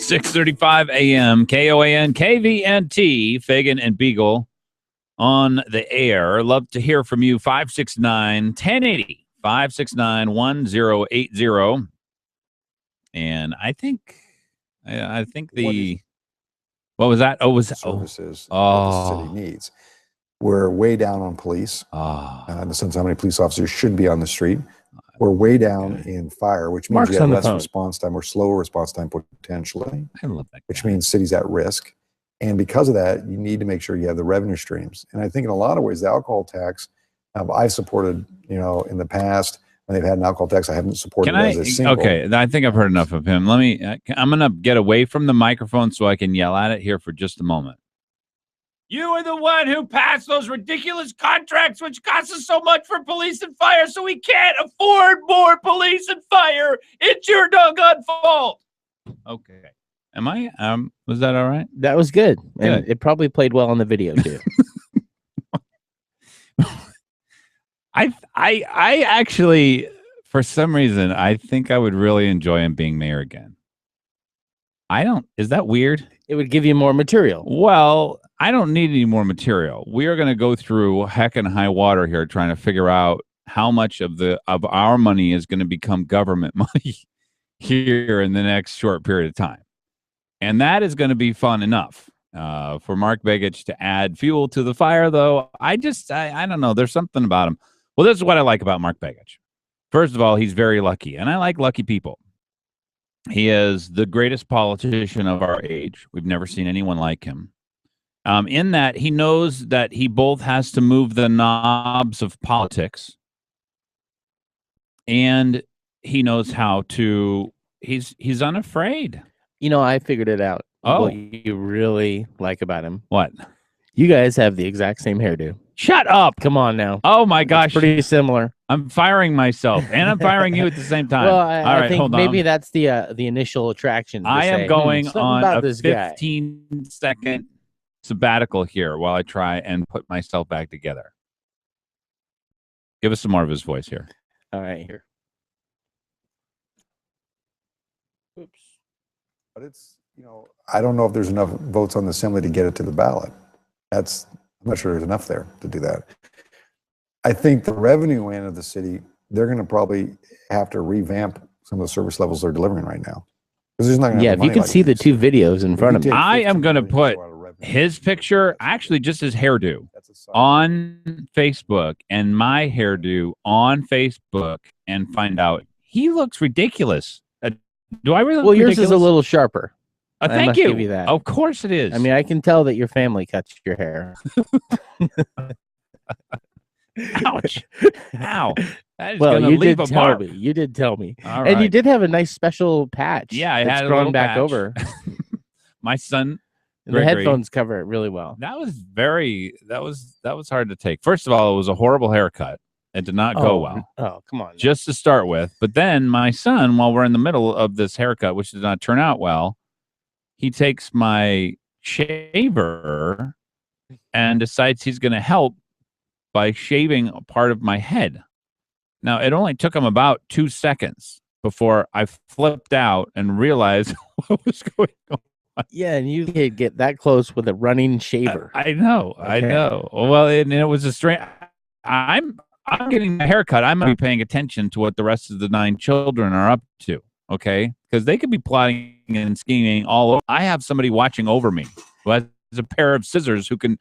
6:35 a.m. KOAN KVNT Fagan and Biegel on the air. Love to hear from you. 569-1080 569-1080. And I think the what was that? Oh, was services that the city needs. We're way down on police. In the sense of how many police officers should be on the street. We're way down in fire, which means we have less response time or slower response time potentially. I love that. Which means cities at risk. And because of that, you need to make sure you have the revenue streams. And I think in a lot of ways, the alcohol tax, I've supported, in the past when they've had an alcohol tax, I haven't supported it as a single. Okay, I think I've heard enough of him. I'm going to get away from the microphone so I can yell at it here for just a moment. You are the one who passed those ridiculous contracts which cost us so much for police and fire, so we can't afford more police and fire. It's your doggone fault. Okay. Am I? Was that all right? That was good. And it probably played well on the video too. I actually, for some reason, I think I would really enjoy him being mayor again. Is that weird? It would give you more material. Well, I don't need any more material. We are going to go through heck and high water here trying to figure out how much of our money is going to become government money here in the next short period of time. And that is going to be fun enough for Mark Begich to add fuel to the fire, though. I don't know. There's something about him. Well, this is what I like about Mark Begich. First of all, he's very lucky, and I like lucky people. He is the greatest politician of our age. We've never seen anyone like him. In that he knows that he both has to move the knobs of politics, and he knows how to. He's unafraid. I figured it out. Oh, what you really like about him? What? You guys have the exact same hairdo. Shut up! Come on now. Oh my gosh, it's pretty similar. I'm firing myself, and I'm firing you at the same time. Well, I think maybe that's the initial attraction. I am going on a 15-second sabbatical here while I try and put myself back together. Give us some more of his voice here. All right, here. Oops. But it's, I don't know if there's enough votes on the assembly to get it to the ballot. I'm not sure there's enough there to do that. I think the revenue end of the city, they're going to probably have to revamp some of the service levels they're delivering right now. Because there's not going to if you can see the two videos in front of me. I am going to put his picture, actually just his hairdo, on Facebook and my hairdo on Facebook and find out he looks ridiculous. Do I really? Well, yours is a little sharper. Thank you. Give you that. Of course it is. I mean, I can tell that your family cuts your hair. Ouch! Ow! Well, you did tell me. You did tell me. All and you did have a nice special patch. Yeah, I had grown back over. My son. The headphones cover it really well. That was hard to take. First of all, it was a horrible haircut. It did not go well. Oh, come on. Just to start with. But then my son, while we're in the middle of this haircut, which did not turn out well, he takes my shaver and decides he's going to help by shaving a part of my head. Now, it only took him about 2 seconds before I flipped out and realized what was going on. Yeah, and you could get that close with a running shaver. I know. Okay. I know. Well, and it was a strange. I'm getting a haircut. I'm going to be paying attention to what the rest of the 9 children are up to, okay? Because they could be plotting and scheming all over. I have somebody watching over me who has a pair of scissors who can,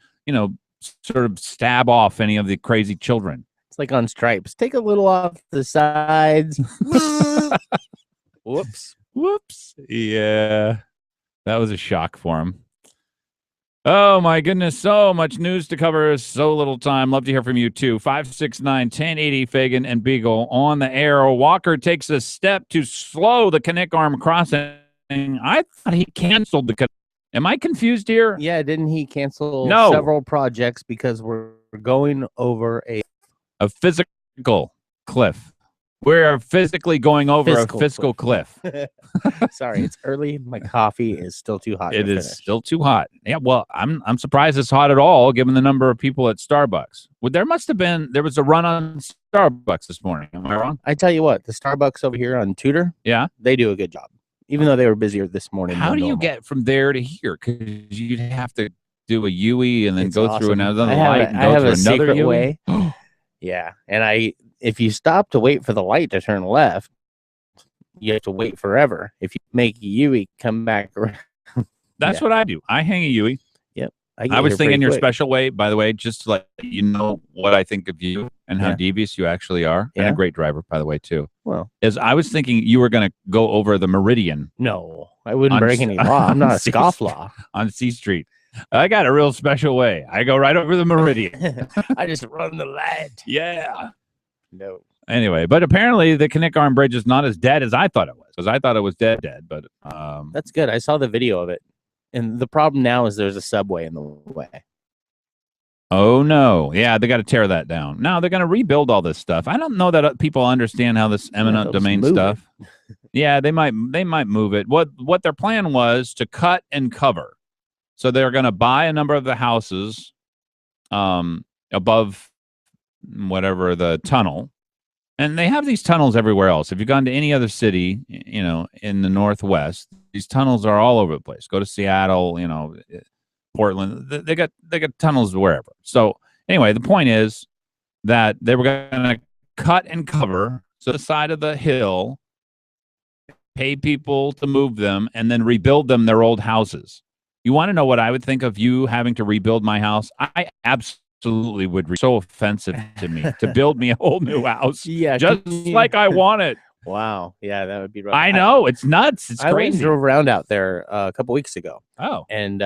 sort of stab off any of the crazy children. It's like on Stripes. Take a little off the sides. Whoops. Yeah. That was a shock for him. Oh, my goodness. So much news to cover. So little time. Love to hear from you, too. 569-1080 Fagan and Biegel on the air. Walker takes a step to slow the Connect Arm crossing. I thought he canceled the. Am I confused here? Yeah, didn't he cancel No. several projects because we're going over a physical cliff? We're physically going over a fiscal cliff. Sorry, it's early. My coffee is still too hot. It is still too hot. Yeah, well, I'm surprised it's hot at all, given the number of people at Starbucks. Well, there was a run on Starbucks this morning. Am I wrong? I tell you what, the Starbucks over here on Tudor, yeah, they do a good job. even though they were busier this morning. How than do you normal. get from there to here? Because you'd have to do a UE and then It's go through awesome. another I have light a- and I go have through a another secret UE. way. Yeah, and if you stop to wait for the light to turn left, you have to wait forever. If you make a UE, come back around. That's Yeah. what I do. I hang a UE. I, get I was here thinking pretty your quick. special way, by the way, just to let you know what I think of you and how Yeah. devious you actually are, and a Yeah. great driver, by the way, too. Well, Is I was thinking you were going to go over the Meridian no, I wouldn't On break s- any law. I'm not a on C scofflaw. on C Street. I got a real special way. I go right over the Meridian. I just run the light. Yeah. No. Anyway, but apparently the Connect Arm Bridge is not as dead as I thought it was, because I thought it was dead. But That's good. I saw the video of it. And the problem now is there's a subway in the way. oh no, yeah, they got to tear that down. Now they're going to rebuild all this stuff. I don't know that people understand how this eminent they'll just domain move it. stuff. Yeah, they might move it. What their plan was to cut and cover. So they're going to buy a number of the houses above whatever the tunnel. And they have these tunnels everywhere else. If you've gone to any other city, in the Northwest, these tunnels are all over the place. Go to Seattle, Portland. They got tunnels wherever. So anyway, the point is that they were going to cut and cover the side of the hill, pay people to move them, and then rebuild them their old houses. You want to know what I would think of you having to rebuild my house? I absolutely would. So offensive to me to build me a whole new house, Yeah. just like I want it. Wow. Yeah, that would be rough. I know, it's nuts. It's I went and crazy. drove around out there a couple weeks ago. Oh, And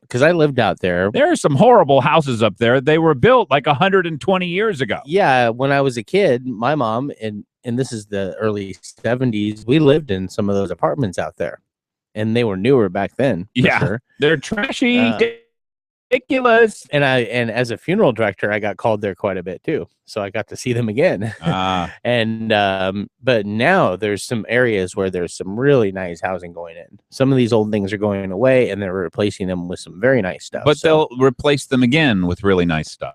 because I lived out there. there are some horrible houses up there. They were built like 120 years ago. Yeah, when I was a kid, my mom and this is the early 70s, we lived in some of those apartments out there. And they were newer back then. For Yeah. sure. They're trashy, ridiculous. And as a funeral director, I got called there quite a bit too. So I got to see them again. And but now there's some areas where there's some really nice housing going in. Some of these old things are going away and they're replacing them with some very nice stuff. But So they'll replace them again with really nice stuff.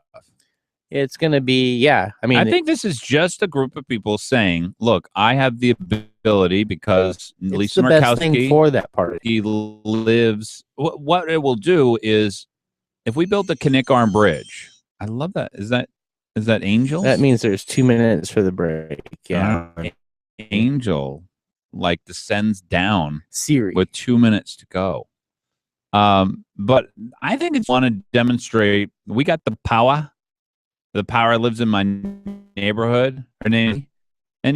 it's gonna be, yeah. I mean, I think this is just a group of people saying, look, I have the ability because it's Lisa the best thing Murkowski, for that part. he lives. What it will do is, if we build the Connect Arm Bridge, I love that. Is that Angels? That means there's 2 minutes for the break. Yeah. Angel like descends down Siri. with 2 minutes to go. But I think it's want to demonstrate we got the power. The power lives in my neighborhood, and we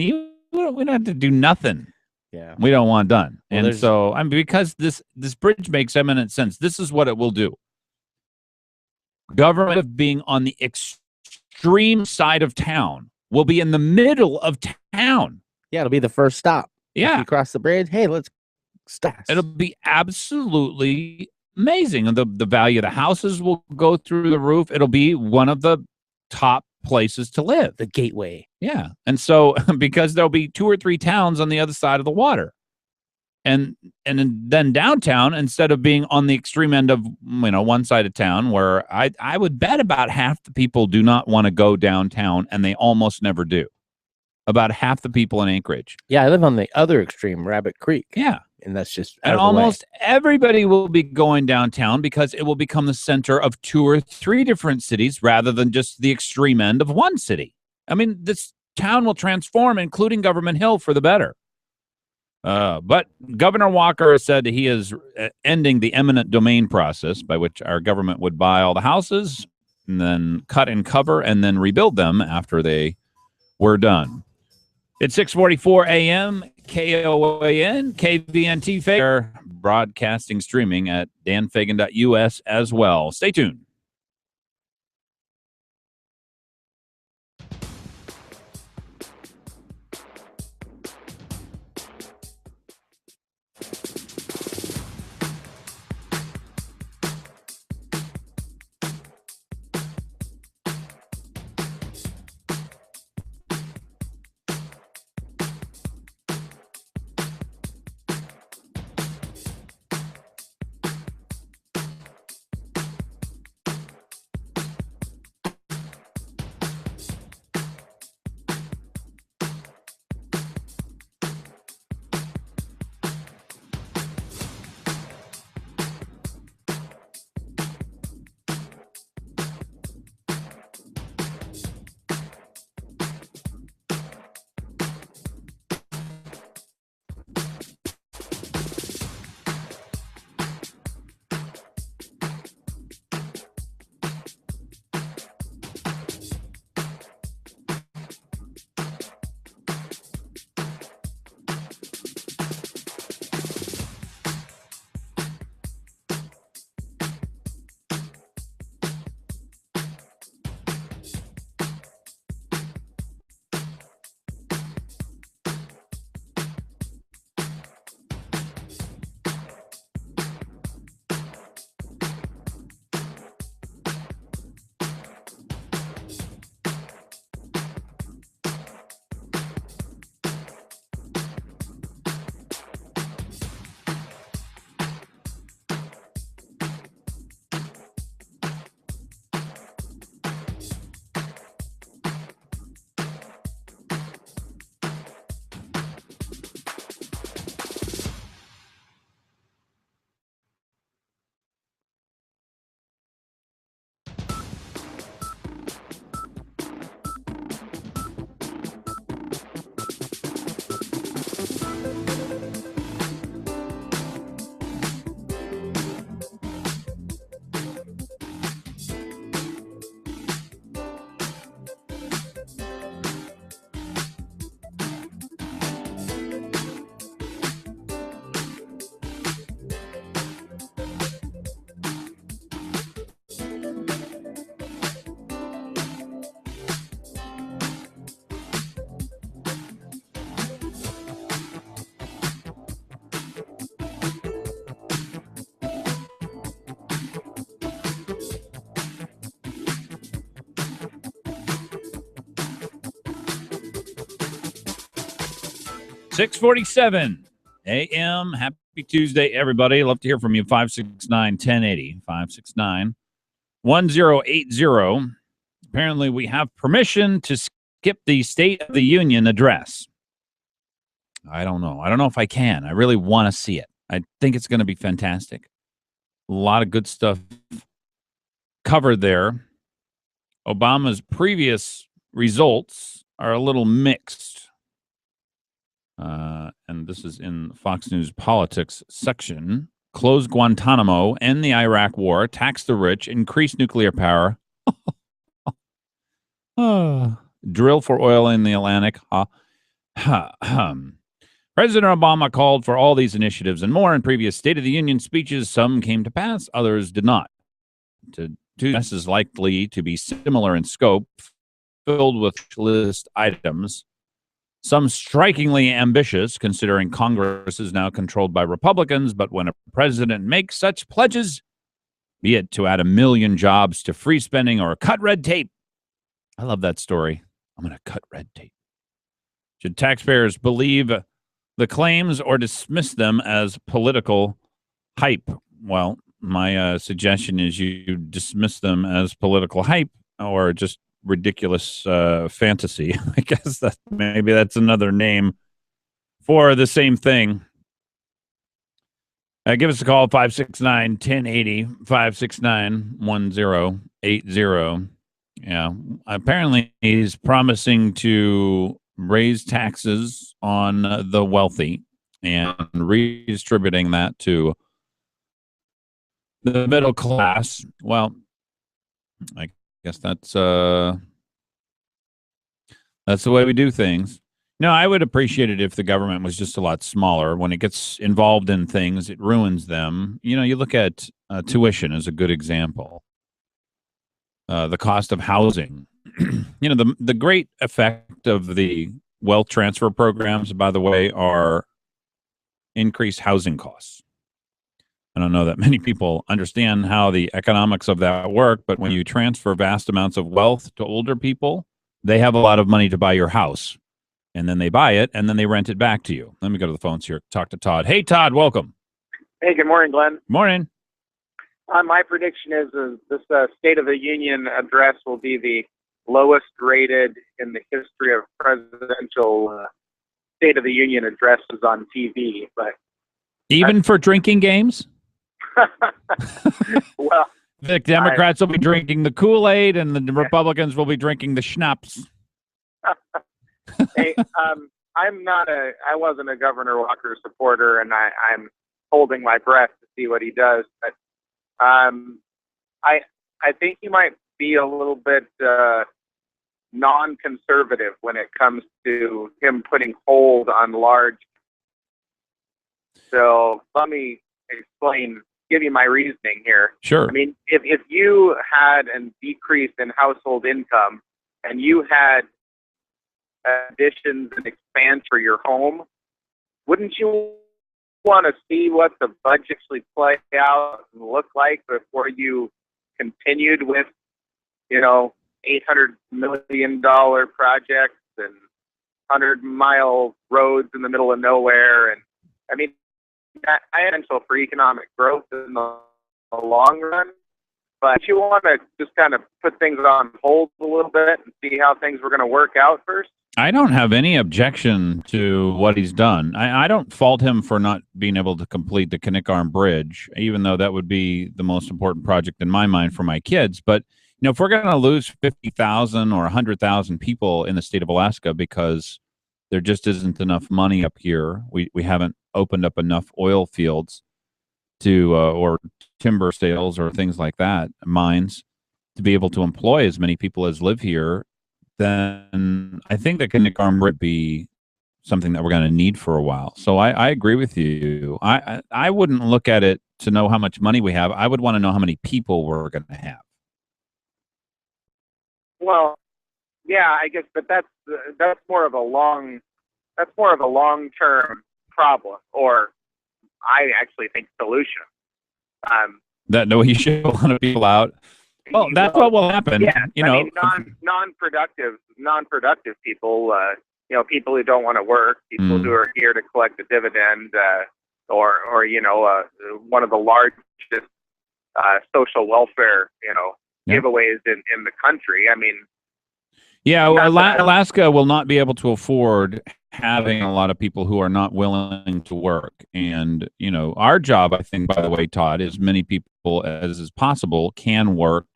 don't have to do nothing. Yeah. We don't want done. Well, And there's- so, because this bridge makes eminent sense. This is what it will do. Government of being on the extreme side of town will be in the middle of town. Yeah, it'll be the first stop. If Yeah, you cross the bridge, hey, let's stop. it'll be absolutely amazing. And the value of the houses will go through the roof. It'll be one of the top places to live. The gateway. Yeah. And so, because there'll be 2 or 3 towns on the other side of the water. And then downtown, instead of being on the extreme end of one side of town, where I would bet about half the people do not want to go downtown, and they almost never do. About half the people in Anchorage. Yeah, I live on the other extreme, Rabbit Creek. Yeah. And that's just And out of the way. almost everybody will be going downtown because it will become the center of 2 or 3 different cities rather than just the extreme end of one city. I mean, this town will transform, including Government Hill, for the better. But Governor Walker has said he is ending the eminent domain process by which our government would buy all the houses and then cut and cover and then rebuild them after they were done. It's 6:44 a.m. KOAN, KVNT Fagan, broadcasting streaming at danfagan.us as well. Stay tuned. 6:47 a.m. Happy Tuesday, everybody. Love to hear from you. 569-1080. 569-1080. Apparently, we have permission to skip the State of the Union address. I don't know. I don't know if I can. I really want to see it. I think it's going to be fantastic. A lot of good stuff covered there. Obama's previous results are a little mixed. And this is in Fox News Politics section. Close Guantanamo, end the Iraq War, tax the rich, increase nuclear power. Drill for oil in the Atlantic. President Obama called for all these initiatives and more in previous State of the Union speeches. Some came to pass, others did not. This is likely to be similar in scope, filled with list items. Some strikingly ambitious, considering Congress is now controlled by Republicans, but when a president makes such pledges, be it to add 1 million jobs to free spending or cut red tape. I love that story. I'm going to cut red tape. Should taxpayers believe the claims or dismiss them as political hype? Well, my suggestion is you dismiss them as political hype or just ridiculous fantasy. I guess that maybe that's another name for the same thing. Give us a call, 569-1080, 569-1080. Yeah, apparently he's promising to raise taxes on the wealthy and redistributing that to the middle class. Well, I guess that's the way we do things. No, I would appreciate it if the government was just a lot smaller. When it gets involved in things, it ruins them. You know, you look at tuition as a good example. The cost of housing. You know, the great effect of the wealth transfer programs, by the way, are increased housing costs. I don't know that many people understand how the economics of that work, but when you transfer vast amounts of wealth to older people, they have a lot of money to buy your house. And then they buy it, and then they rent it back to you. Let me go to the phones here, talk to Todd. Hey, Todd, welcome. Hey, good morning, Glenn. Morning. My prediction is this State of the Union address will be the lowest rated in the history of presidential State of the Union addresses on TV. But even for drinking games? Well, the Democrats will be drinking the Kool-Aid, and the Republicans will be drinking the schnapps. Hey, I wasn't a Governor Walker supporter, and I'm holding my breath to see what he does. But I think he might be a little bit non-conservative when it comes to him putting hold on large. So let me give you my reasoning here. Sure. I mean, if you had a decrease in household income and you had additions and expansion for your home, wouldn't you want to see what the budget actually play out and look like before you continued with, $800 million projects and 100-mile roads in the middle of nowhere? And I mean, that potential for economic growth in the long run. But you want to just kind of put things on hold a little bit and see how things were going to work out first? I don't have any objection to what he's done. I don't fault him for not being able to complete the Kinnick Bridge, even though that would be the most important project in my mind for my kids. But, if we're going to lose 50,000 or 100,000 people in the state of Alaska because there just isn't enough money up here, we haven't opened up enough oil fields to or timber sales or things like that, mines, to be able to employ as many people as live here, then I think that Kinnick would be something that we're going to need for a while. So I agree with you. I wouldn't look at it to know how much money we have. I would want to know how many people we're going to have. Well, yeah, I guess, but that's more of a long-term problem, or I actually think solution. That no, he should a lot of people out. Well, that's what will happen. Yeah, non-productive people, people who don't want to work, people who are here to collect a dividend, or one of the largest social welfare, giveaways in the country. I mean, yeah, well, Alaska will not be able to afford having a lot of people who are not willing to work. And, our job, I think, by the way, Todd, is many people as is possible can work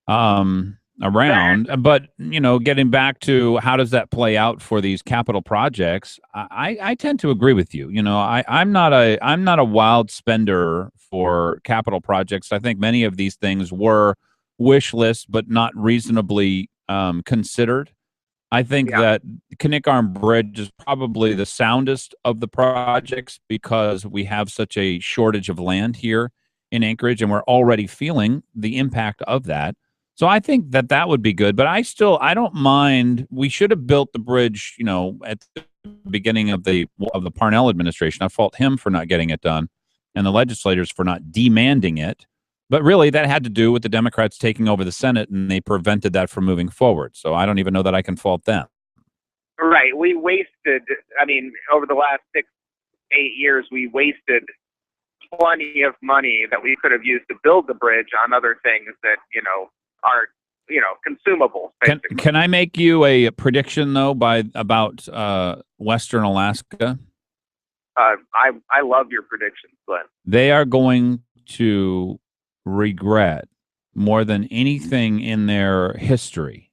around. But, getting back to how does that play out for these capital projects, I tend to agree with you. I'm not a wild spender for capital projects. I think many of these things were wish lists, but not reasonably considered. I think that Knik Arm Bridge is probably the soundest of the projects because we have such a shortage of land here in Anchorage, and we're already feeling the impact of that. So I think that would be good. But I don't mind. We should have built the bridge, at the beginning of the Parnell administration. I fault him for not getting it done, and the legislators for not demanding it. But really, that had to do with the Democrats taking over the Senate, and they prevented that from moving forward. So I don't even know that I can fault them. Right. We wasted, over the last 6-8 years, we wasted plenty of money that we could have used to build the bridge on other things that, are, consumable. Can I make you a prediction, though, about Western Alaska? I love your predictions, Glenn. They are going to regret more than anything in their history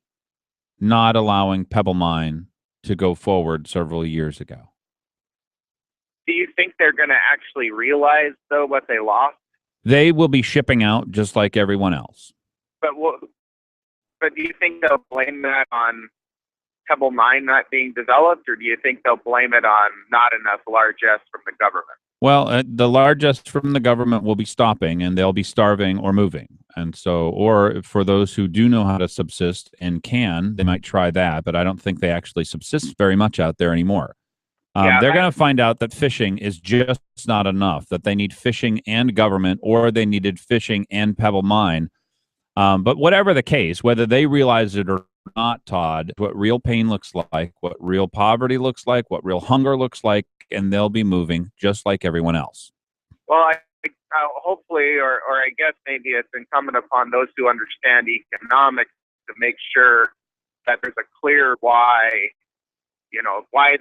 not allowing Pebble Mine to go forward several years ago. Do you think they're going to actually realize, though, what they lost? They will be shipping out just like everyone else. But do you think they'll blame that on Pebble Mine not being developed, or do you think they'll blame it on not enough largesse from the government? Well, the largest from the government will be stopping, and they'll be starving or moving. And so, or for those who do know how to subsist and can, they might try that. But I don't think they actually subsist very much out there anymore. They're going to find out that fishing is just not enough, that they need fishing and government, or they needed fishing and Pebble Mine. But whatever the case, whether they realize it or not, Todd, what real pain looks like, what real poverty looks like, what real hunger looks like, and they'll be moving just like everyone else. Well, hopefully, or I guess maybe it's incumbent upon those who understand economics to make sure that there's a clear why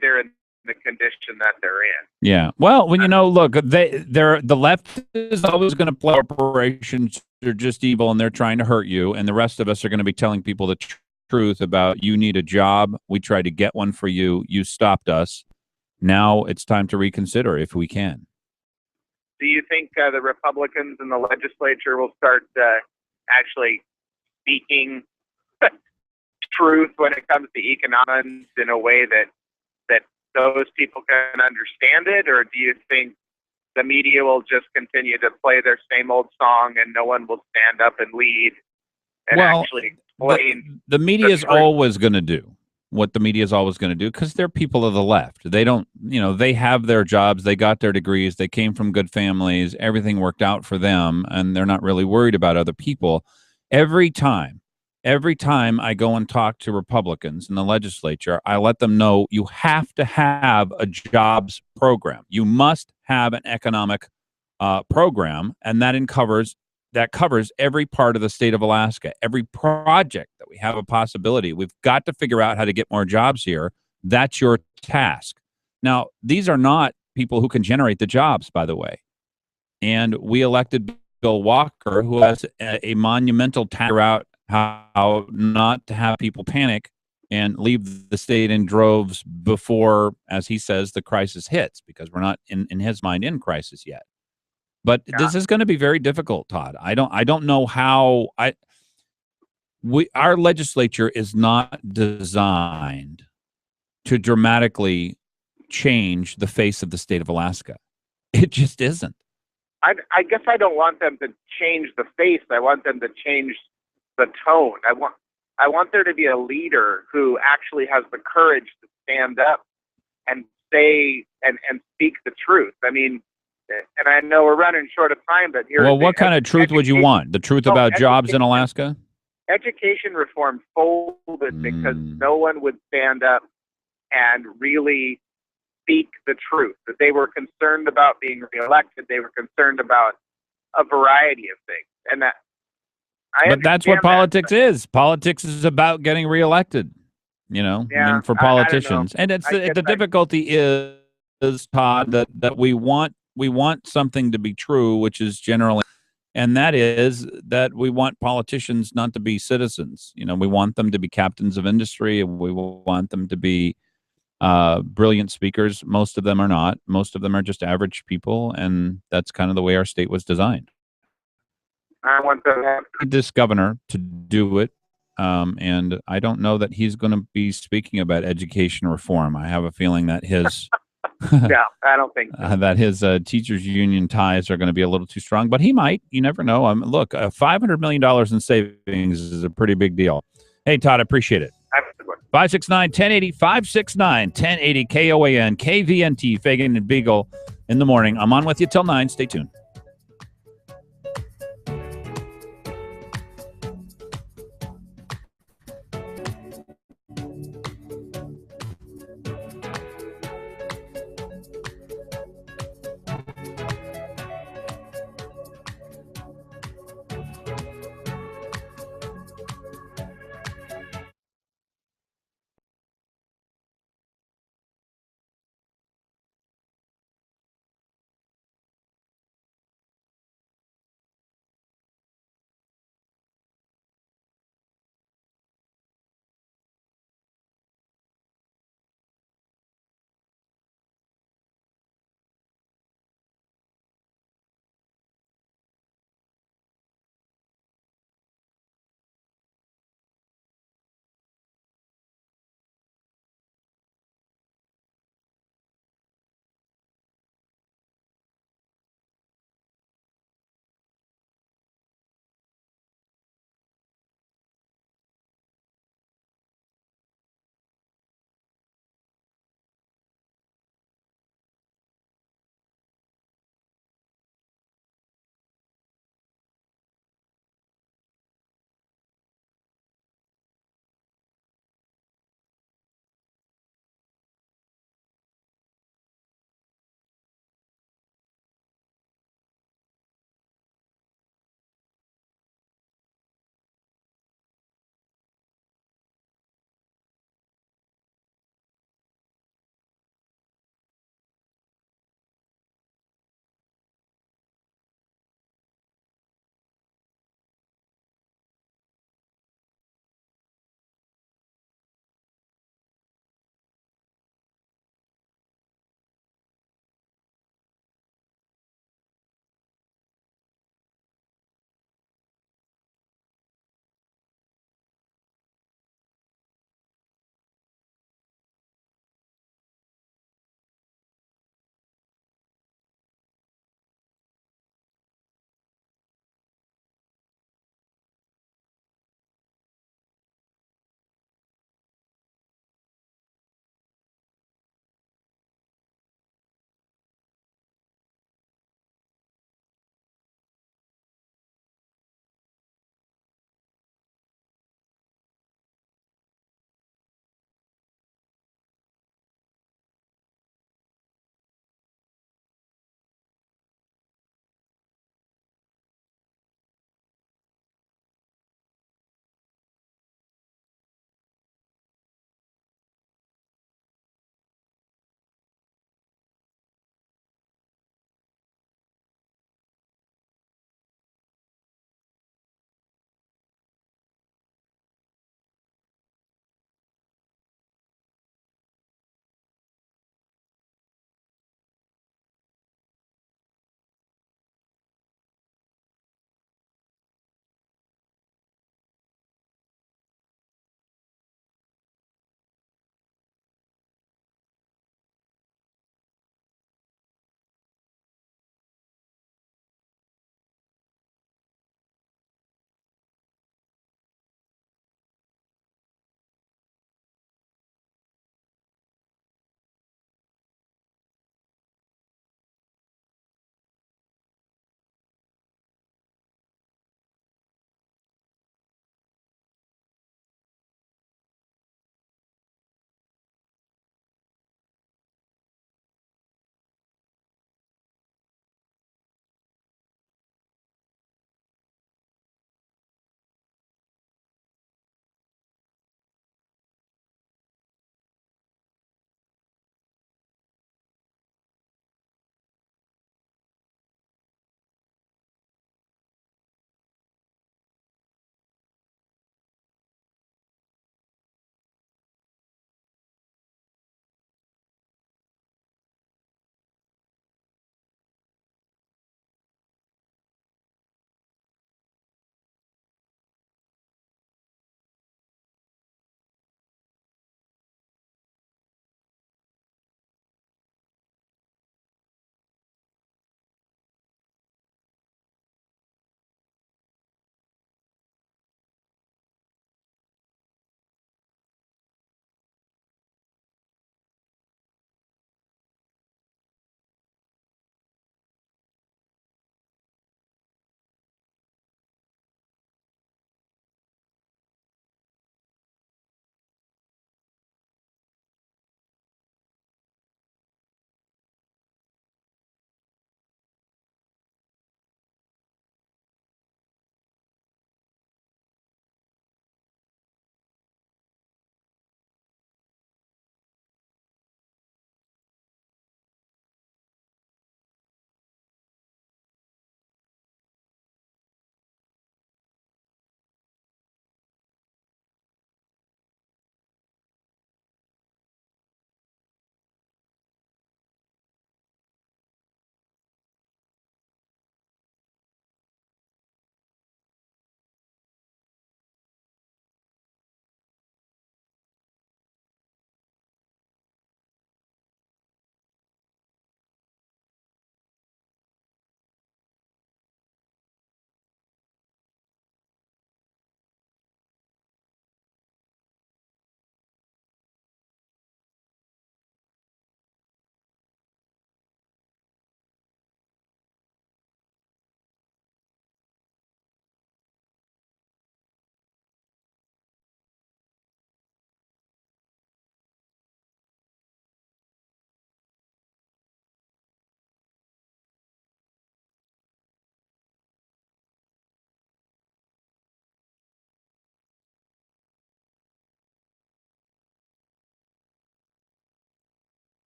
they're in the condition that they're in. Yeah. Well, when look, the left is always going to play corporations. They're just evil and they're trying to hurt you, and the rest of us are going to be telling people the truth about you need a job. We tried to get one for you. You stopped us. Now it's time to reconsider if we can. Do you think the Republicans in the legislature will start actually speaking truth when it comes to economics in a way that those people can understand it? Or do you think the media will just continue to play their same old song and no one will stand up and lead and actually explain? The media is always going to do what the media is always going to do because they're people of the left. They don't, they have their jobs, they got their degrees, they came from good families, everything worked out for them, and they're not really worried about other people. Every time I go and talk to Republicans in the legislature, I let them know you have to have a jobs program. You must have an economic program, and that covers every part of the state of Alaska, every project that we have a possibility. We've got to figure out how to get more jobs here. That's your task. Now, these are not people who can generate the jobs, by the way. And we elected Bill Walker, who has a monumental task out how not to have people panic and leave the state in droves before, as he says, the crisis hits, because we're not, in his mind, in crisis yet. But this is going to be very difficult, Todd. I don't know how our legislature is not designed to dramatically change the face of the state of Alaska. It just isn't. I guess I don't want them to change the face. I want them to change the tone. I want there to be a leader who actually has the courage to stand up and say and speak the truth. I mean, and I know we're running short of time, but here. Well, what kind of truth would you want? The truth about jobs in Alaska? Education reform folded because no one would stand up and really speak the truth, that they were concerned about being reelected. They were concerned about a variety of things. And that, but that's what politics is. Politics is about getting reelected, I mean, for politicians. And it's the difficulty is, Todd, that we want something to be true, which is generally, and that is that we want politicians not to be citizens. We want them to be captains of industry. We want them to be brilliant speakers. Most of them are not. Most of them are just average people, and that's kind of the way our state was designed. I want this governor to do it, and I don't know that he's going to be speaking about education reform. I have a feeling that his no, I don't think so. that his teachers union ties are going to be a little too strong, but he might. You never know. Look, $500 million in savings is a pretty big deal. Hey, Todd, I appreciate it. 569-1080, 569-1080, KOAN, KVNT, Fagan and Biegel in the morning. I'm on with you till 9. Stay tuned.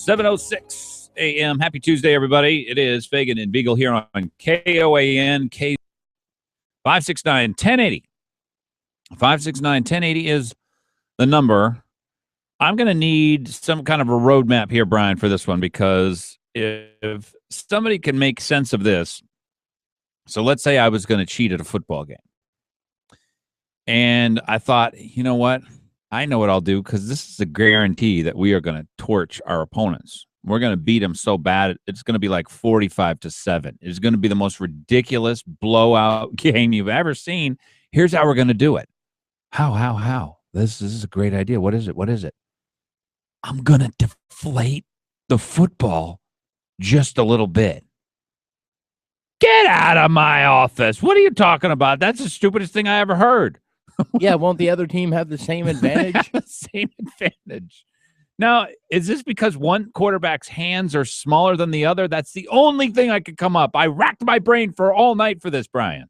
7:06 a.m. Happy Tuesday, everybody. It is Fagan and Biegel here on KOAN K 569-1080. 569-1080 is the number. I'm going to need some kind of a roadmap here, Brian, for this one, because if somebody can make sense of this. So let's say I was going to cheat at a football game. And I thought, you know what? I know what I'll do, because this is a guarantee that we are going to torch our opponents. We're going to beat them so bad, it's going to be like 45-7. It's going to be the most ridiculous blowout game you've ever seen. Here's how we're going to do it. How? This is a great idea. What is it? I'm going to deflate the football just a little bit. Get out of my office. What are you talking about? That's the stupidest thing I ever heard. Yeah, won't the other team have the same advantage? Same advantage. Now, is this because one quarterback's hands are smaller than the other? That's the only thing I could come up. I racked my brain for all night for this, Brian.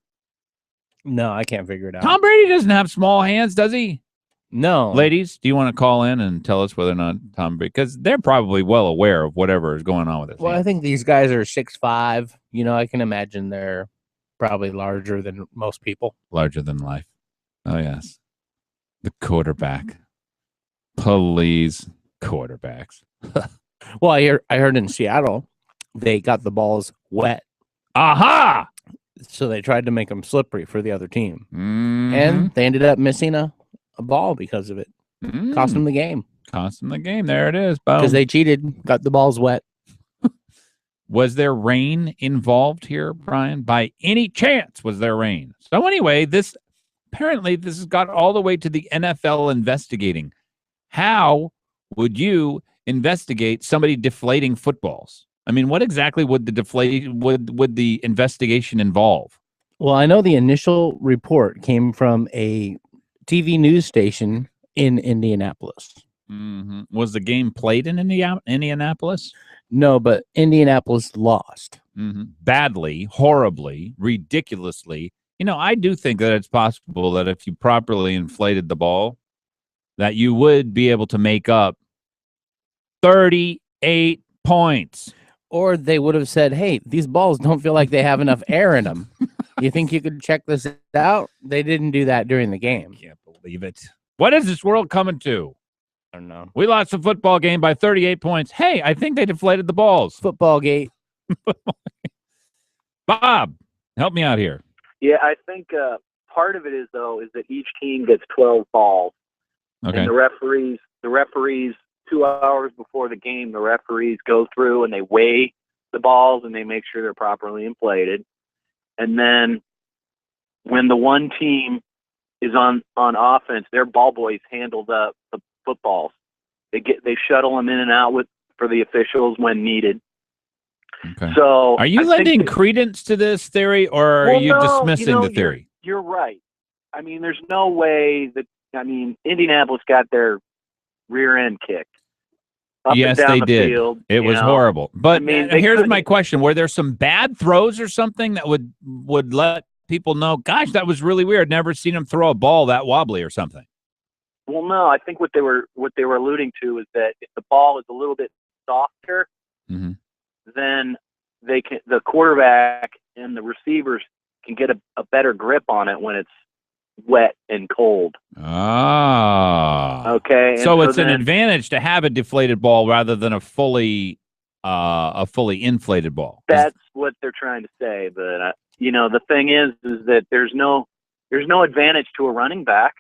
No, I can't figure it out. Tom Brady doesn't have small hands, does he? No. Ladies, do you want to call in and tell us whether or not Tom Brady, because they're probably well aware of whatever is going on with it. Well, I think these guys are 6'5". You know, I can imagine they're probably larger than most people. Larger than life. Oh, yes. The quarterback. Please, quarterbacks. Well, I heard in Seattle, they got the balls wet. Aha! So they tried to make them slippery for the other team. Mm-hmm. And they ended up missing a ball because of it. Cost them the game. There it is. Because they cheated, got the balls wet. Was there rain involved here, Brian? By any chance, was there rain? So anyway, apparently this has got all the way to the NFL investigating. How would you investigate somebody deflating footballs? I mean, what exactly would the investigation involve? Well, I know the initial report came from a TV news station in Indianapolis. Mm-hmm. Was the game played in Indianapolis? No, but Indianapolis lost. Mm-hmm. Badly, horribly, ridiculously. You know, I do think that it's possible that if you properly inflated the ball, that you would be able to make up 38 points. Or they would have said, hey, these balls don't feel like they have enough air in them. You think you could check this out? They didn't do that during the game. Can't believe it. What is this world coming to? I don't know. We lost the football game by 38 points. Hey, I think they deflated the balls. Football gate. Bob, help me out here. Yeah, I think part of it is that each team gets 12 balls. Okay. And the referees 2 hours before the game, the referees go through and they weigh the balls and they make sure they're properly inflated. And then when the one team is on offense, their ball boys handle the footballs. They shuttle them in and out for the officials when needed. Okay. So are you lending credence to this theory, or are you dismissing the theory? You're right. I mean, there's no way that. I mean, Indianapolis got their rear end kicked. Yes, they did. Field, it was horrible. But I mean, here's my question: were there some bad throws or something that would let people know? Gosh, that was really weird. Never seen them throw a ball that wobbly or something. Well, no. I think what they were alluding to is that if the ball is a little bit softer, mm-hmm. then the quarterback and the receivers can get a better grip on it when it's wet and cold. Ah. Okay. So it's an advantage to have a deflated ball rather than a fully inflated ball. That's what they're trying to say. But the thing is that there's no advantage to a running back.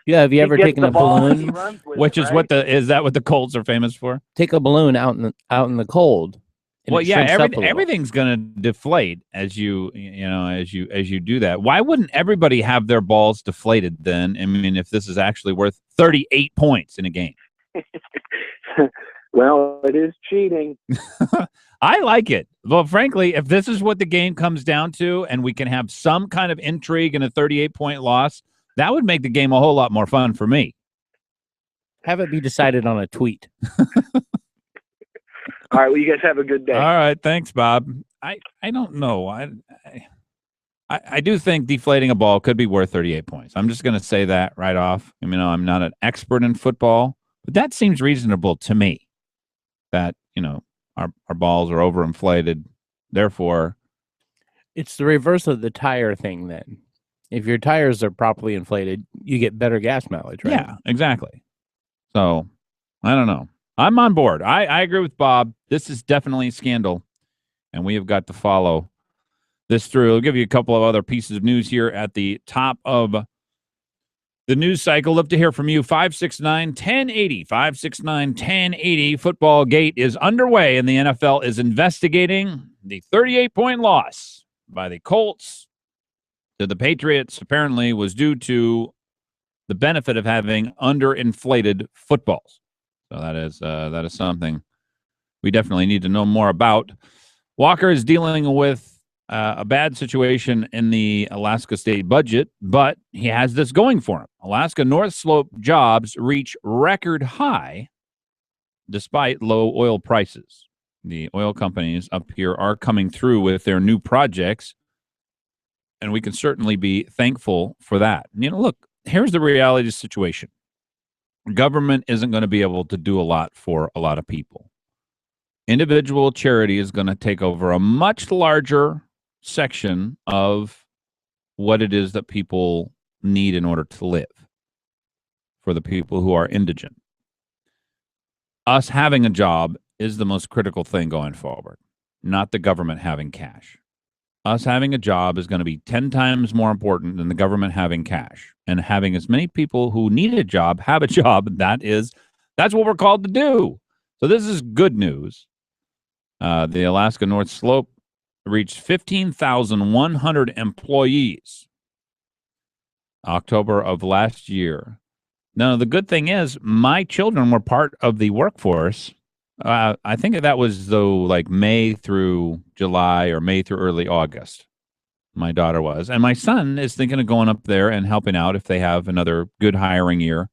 Yeah. Have you ever taken a balloon? Which is right? Is that what the Colts are famous for? Take a balloon out in the cold. Well, yeah, everything's going to deflate as you do that. Why wouldn't everybody have their balls deflated then? I mean, if this is actually worth 38 points in a game. Well, it is cheating. I like it. Well, frankly, if this is what the game comes down to and we can have some kind of intrigue in a 38-point loss, that would make the game a whole lot more fun for me. Have it be decided on a tweet. All right. Well, you guys have a good day. All right. Thanks, Bob. I don't know. I do think deflating a ball could be worth 38 points. I'm just going to say that right off. I mean, I'm not an expert in football, but that seems reasonable to me. that, our balls are overinflated. Therefore, it's the reverse of the tire thing then. If your tires are properly inflated, you get better gas mileage, right? yeah, exactly. So, I don't know. I'm on board. I agree with Bob. This is definitely a scandal, and we have got to follow this through. I'll give you a couple of other pieces of news here at the top of the news cycle. Love to hear from you. 569-1080. 569-1080. Football Gate is underway, and the NFL is investigating the 38-point loss by the Colts to the Patriots. Apparently was due to the benefit of having underinflated footballs. So that is something we definitely need to know more about. Walker is dealing with a bad situation in the Alaska state budget, but he has this going for him. Alaska North Slope jobs reach record high despite low oil prices. The oil companies up here are coming through with their new projects, and we can certainly be thankful for that. Look, here's the reality of the situation. Government isn't going to be able to do a lot for a lot of people. Individual charity is going to take over a much larger section of what it is that people need in order to live for the people who are indigent. Us having a job is the most critical thing going forward, not the government having cash. Us having a job is going to be 10 times more important than the government having cash. And having as many people who need a job have a job, that's what we're called to do. So this is good news. The Alaska North Slope reached 15,100 employees October of last year. Now, the good thing is my children were part of the workforce. I think that was, though, like May through July or May through early August. My daughter was. And my son is thinking of going up there and helping out if they have another good hiring year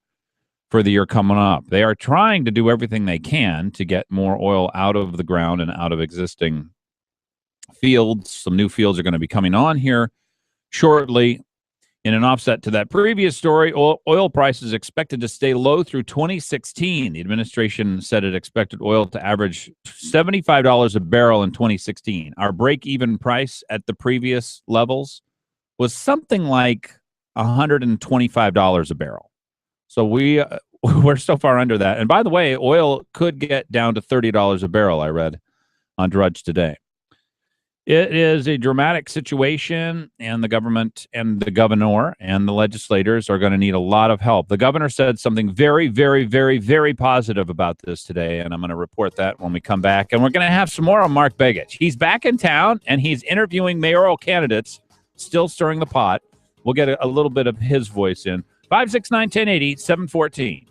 for the year coming up. They are trying to do everything they can to get more oil out of the ground and out of existing fields. Some new fields are going to be coming on here shortly. In an offset to that previous story, oil prices expected to stay low through 2016. The administration said it expected oil to average $75 a barrel in 2016. Our break-even price at the previous levels was something like $125 a barrel. So we're so far under that. And by the way, oil could get down to $30 a barrel, I read on Drudge today. It is a dramatic situation, and the government and the governor and the legislators are going to need a lot of help. The governor said something very, very, very, very positive about this today, and I'm going to report that when we come back. And we're going to have some more on Mark Biegel. He's back in town, and he's interviewing mayoral candidates, still stirring the pot. We'll get a little bit of his voice in. 569-1080, 714.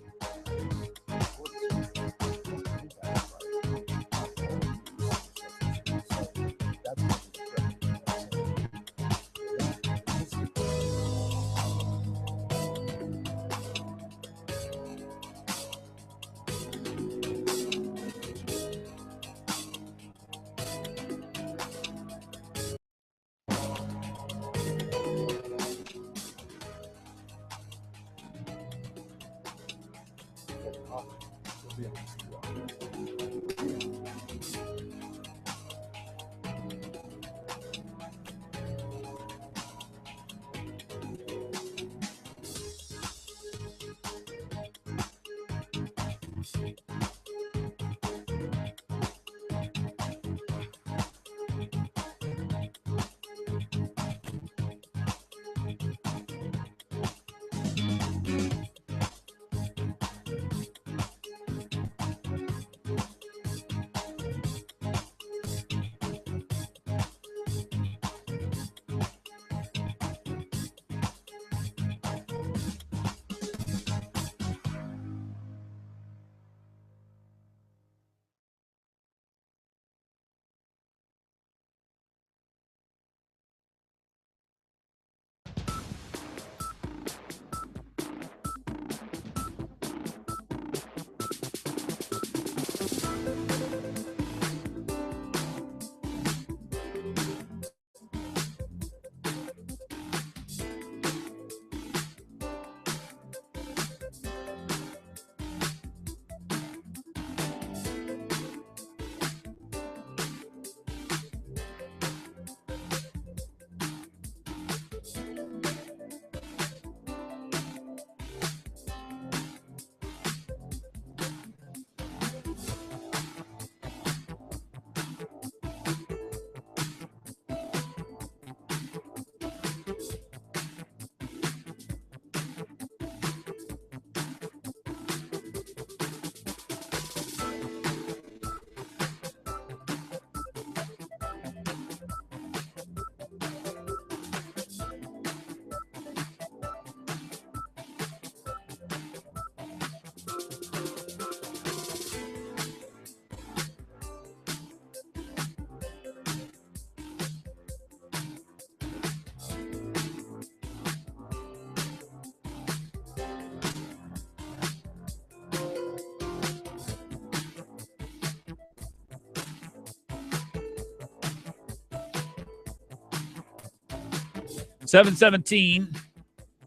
717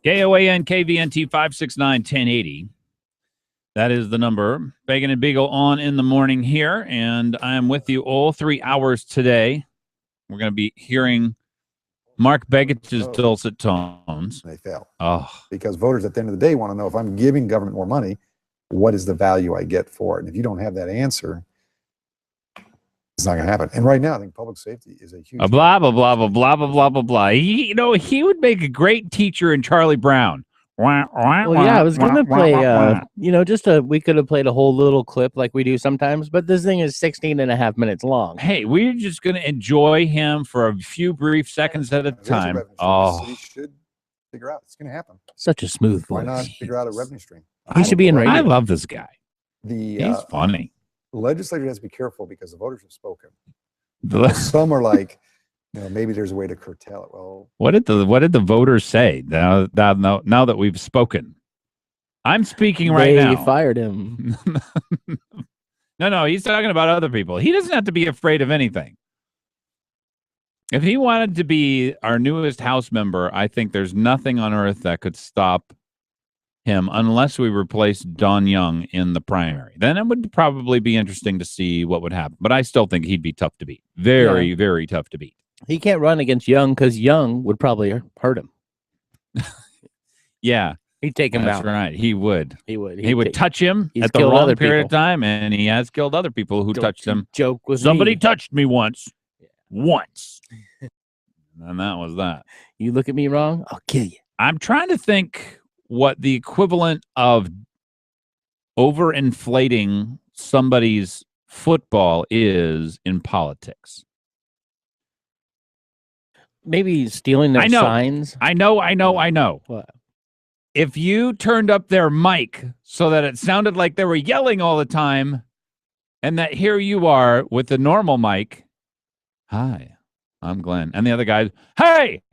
KOAN KVNT 569-1080. That is the number. Fagan and Biegel on in the morning here, and I am with you all 3 hours today. We're going to be hearing Mark Begich's dulcet tones. They fail. Oh, Because voters at the end of the day want to know, if I'm giving government more money, what is the value I get for it? And if you don't have that answer, it's not going to happen. And right now, I think public safety is a huge blah, blah, blah, blah, blah, blah, blah, blah, blah. He would make a great teacher in Charlie Brown. Well, yeah, I was gonna play. We could have played a whole little clip like we do sometimes, but this thing is 16 and a half minutes long. Hey, we're just gonna enjoy him for a few brief seconds at a time. The city should figure out it's going to happen. Such a smooth voice. Why not figure out a revenue stream? He should be in radio. I love this guy. He's funny. The legislature has to be careful because the voters have spoken. The- Some are like, maybe there's a way to curtail it. Well, What did the voters say now that we've spoken? I'm speaking right now. They fired him. No, he's talking about other people. He doesn't have to be afraid of anything. If he wanted to be our newest House member, I think there's nothing on earth that could stop him unless we replace Don Young in the primary. Then it would probably be interesting to see what would happen. But I still think he'd be tough to beat. Very, very tough to beat. He can't run against Young because Young would probably hurt him. Yeah. He'd take him out. That's right. He would. He would. He would touch him at the killed wrong other period of people. time, and he has killed other people who touched him. Joke with Somebody me. touched me once. Once. And that was that. You look at me wrong, I'll kill you. I'm trying to think what the equivalent of overinflating somebody's football is in politics. Maybe stealing their signs. I know. What? If you turned up their mic so that it sounded like they were yelling all the time, and that here you are with the normal mic. Hi, I'm Glenn. And the other guy, hey,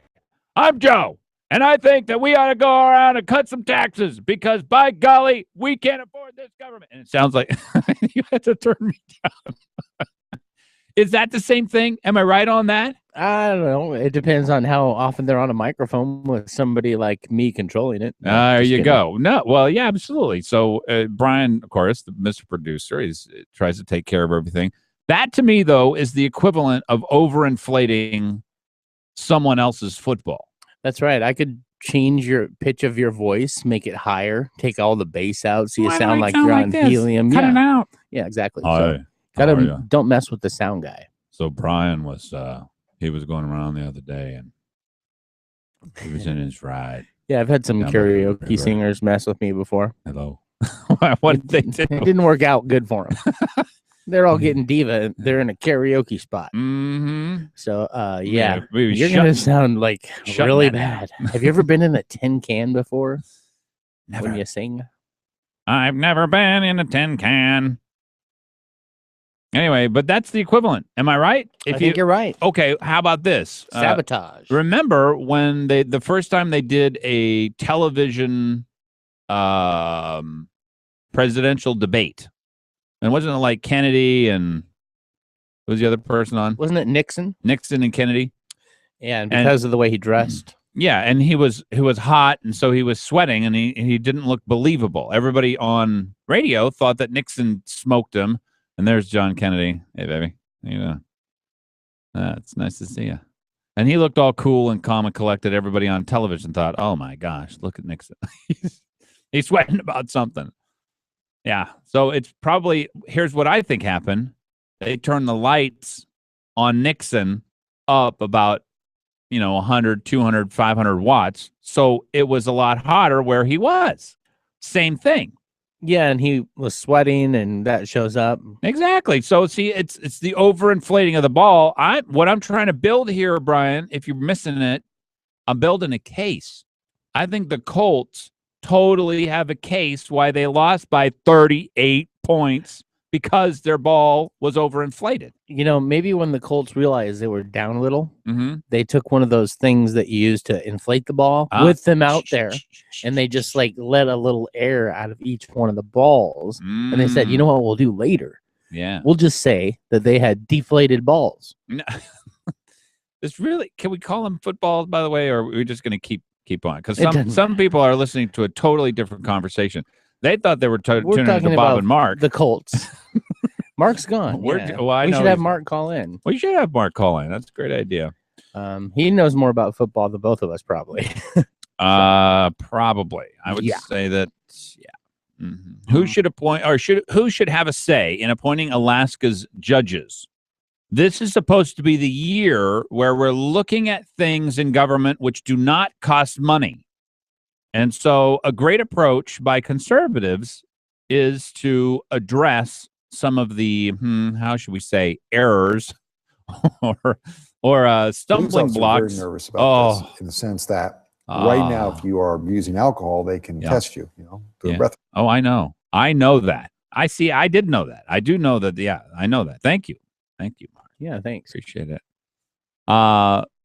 I'm Joe. And I think that we ought to go around and cut some taxes because, by golly, we can't afford this government. And it sounds like you had to turn me down. Is that the same thing? Am I right on that? I don't know. It depends on how often they're on a microphone with somebody like me controlling it. There you go. No, well, yeah, absolutely. So Brian, of course, the Mr. Producer, tries to take care of everything. That, to me, though, is the equivalent of overinflating someone else's football. That's right. I could change your pitch of your voice, make it higher, take all the bass out, so you sound like you're on helium. Cut it out. Yeah, exactly. Hi. So, don't mess with the sound guy. So Brian was he was going around the other day and he was in his ride. Yeah, I've had some karaoke singers mess with me before. Hello. What did they do? It didn't work out good for them. They're all getting diva. They're in a karaoke spot. Mm-hmm. So, yeah, you're going to sound like really bad. Have you ever been in a tin can before? Never. When you sing? I've never been in a tin can. Anyway, but that's the equivalent. Am I right? I think you're right. Okay, how about this? Sabotage. Remember when the first time they did a television presidential debate? And wasn't it like Kennedy and who was the other person on? Wasn't it Nixon? Nixon and Kennedy. Yeah, and because of the way he dressed. Yeah, and he was hot, and so he was sweating, and he didn't look believable. Everybody on radio thought that Nixon smoked him. And there's John Kennedy. Hey, baby. It's nice to see you. And he looked all cool and calm and collected. Everybody on television thought, oh, my gosh, look at Nixon. He's sweating about something. Yeah. So it's probably, here's what I think happened. They turned the lights on Nixon up about, 100, 200, 500 watts. So it was a lot hotter where he was. Same thing. Yeah, and he was sweating, and that shows up. Exactly. So, see, it's the overinflating of the ball. What I'm trying to build here, Brian, if you're missing it, I'm building a case. I think the Colts totally have a case why they lost by 38 points because their ball was overinflated. Maybe when the Colts realized they were down a little, they took one of those things that you use to inflate the ball with them out there, and they just let a little air out of each one of the balls. And they said, you know what we'll do later? Yeah. We'll just say that they had deflated balls. Can we call them football, by the way, or are we just going to keep on? Because It doesn't some people are listening to a totally different conversation. They thought they were We're tuning talking into Bob about and Mark. the Colts. Mark's gone. Well, I we know should have he's- Mark call in. We should have Mark call in. That's a great idea. He knows more about football than both of us, probably. Probably. I would Yeah. say that. Yeah. Who should appoint, or who should have a say in appointing Alaska's judges? This is supposed to be the year where we're looking at things in government which do not cost money. And so a great approach by conservatives is to address some of the, how should we say, errors or stumbling Police officers are blocks. very nervous about this in the sense that right now, Ah. if you are using alcohol, they can test you, do a breath. Oh, I know. I know that. I see. I did know that. I do know that. Yeah, I know that. Thank you. Mark. Yeah, thanks. Appreciate it.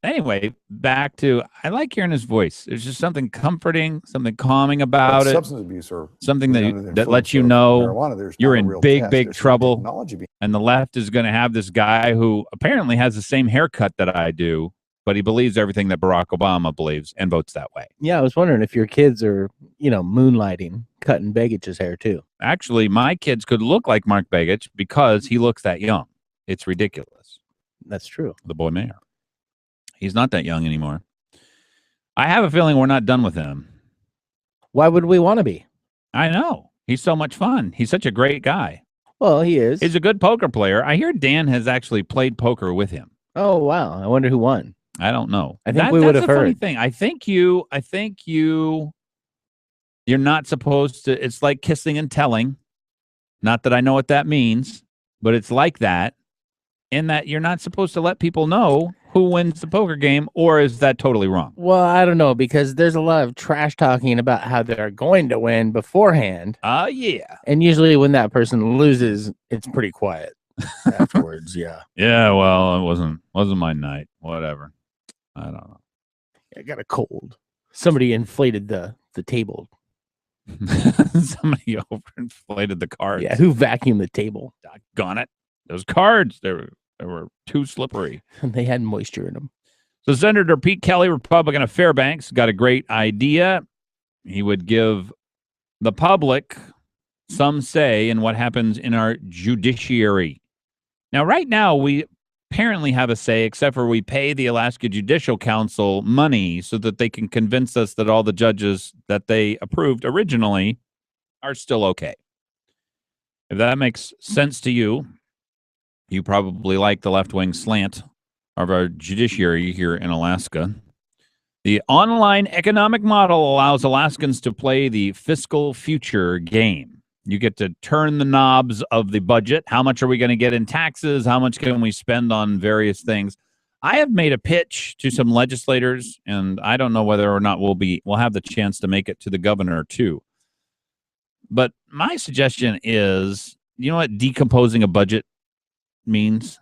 Anyway, back to, I like hearing his voice. There's just something comforting, something calming about it. Substance abuse or something under the that lets influence you of know marijuana, there's you're not a in real big, test. big There's some trouble. technology behind And the left is going to have this guy who apparently has the same haircut that I do, but he believes everything that Barack Obama believes and votes that way. Yeah, I was wondering if your kids are, moonlighting, cutting Begich's hair too. Actually, my kids could look like Mark Begich because he looks that young. It's ridiculous. That's true. The boy mayor. He's not that young anymore. I have a feeling we're not done with him. Why would we want to be? I know. He's so much fun. He's such a great guy. Well, he is. He's a good poker player. I hear Dan has actually played poker with him. Oh, wow. I wonder who won. I don't know. I think we would have That's a funny heard. thing. I think you're not supposed to. It's like kissing and telling. Not that I know what that means, but it's like that. In that you're not supposed to let people know who wins the poker game, or is that totally wrong? Well, I don't know, because there's a lot of trash talking about how they're going to win beforehand. Yeah. And usually when that person loses, it's pretty quiet afterwards. Yeah. Yeah, well, it wasn't my night. Whatever. I don't know. I got a cold. Somebody inflated the table. Somebody overinflated the cards. Yeah, who vacuumed the table? Doggone it. Those cards, they were too slippery. They had moisture in them. So Senator Pete Kelly, Republican of Fairbanks, got a great idea. He would give the public some say in what happens in our judiciary. Now, right now, we apparently have a say, except for we pay the Alaska Judicial Council money so that they can convince us that all the judges that they approved originally are still okay. If that makes sense to you, you probably like the left-wing slant of our judiciary here in Alaska. The online economic model allows Alaskans to play the fiscal future game. You get to turn the knobs of the budget. How much are we going to get in taxes? How much can we spend on various things? I have made a pitch to some legislators, and I don't know whether or not we'll have the chance to make it to the governor too. But my suggestion is, you know what decomposing a budget means?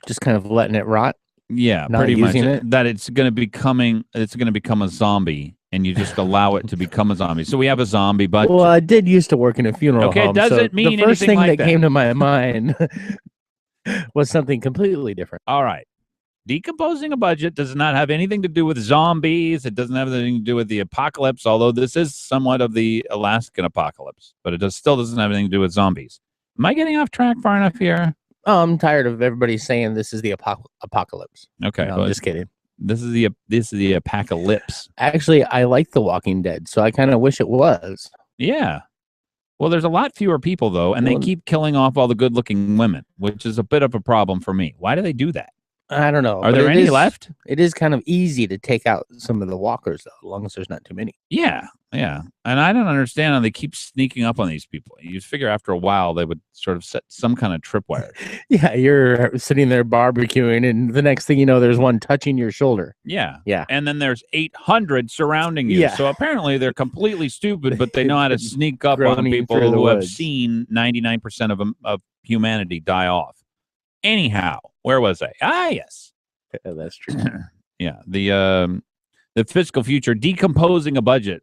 Just kind of letting it rot. Yeah, Not pretty much. using it? That it's going to become a zombie, and you just allow it to become a zombie. So we have a zombie budget. Well, I did used to work in a funeral Okay, home. doesn't so mean the first anything thing like that that. came to my mind was something completely different. All right. Decomposing a budget does not have anything to do with zombies. It doesn't have anything to do with the apocalypse, although this is somewhat of the Alaskan apocalypse, but it still doesn't have anything to do with zombies. Am I getting off track far enough here? Oh, I'm tired of everybody saying this is the apocalypse. Okay. No, well, I'm just kidding. This is the apocalypse. Actually, I like The Walking Dead, so I kind of wish it was. Yeah. Well, there's a lot fewer people, though, and they keep killing off all the good-looking women, which is a bit of a problem for me. Why do they do that? I don't know. Are there any left? It is kind of easy to take out some of the walkers, though, as long as there's not too many. Yeah. And I don't understand how they keep sneaking up on these people. You figure after a while they would sort of set some kind of tripwire. Yeah, you're sitting there barbecuing, and the next thing you know, there's one touching your shoulder. Yeah. Yeah. And then there's 800 surrounding you. Yeah. So apparently they're completely stupid, but they know how to sneak up on Groaning people through the who have woods. seen 99% of humanity die off. Anyhow, where was I? Yes. Yeah, that's true. Yeah. The fiscal future, decomposing a budget.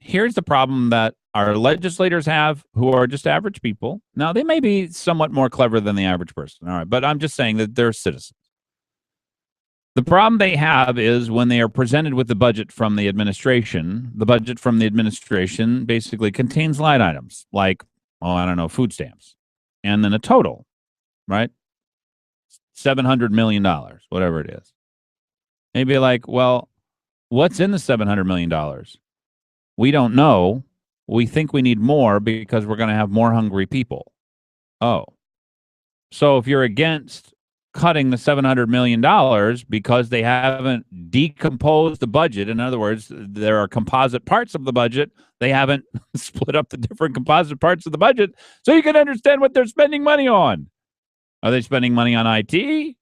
Here's the problem that our legislators have, who are just average people. Now, they may be somewhat more clever than the average person. All right. But I'm just saying that they're citizens. The problem they have is when they are presented with the budget from the administration basically contains line items like, I don't know, food stamps, and then a total, right? $700 million, whatever it is. Maybe like, well, what's in the $700 million? We don't know. We think we need more because we're going to have more hungry people. Oh. So if you're against cutting the $700 million because they haven't decomposed the budget, in other words, there are composite parts of the budget, they haven't split up the different composite parts of the budget so you can understand what they're spending money on. Are they spending money on IT?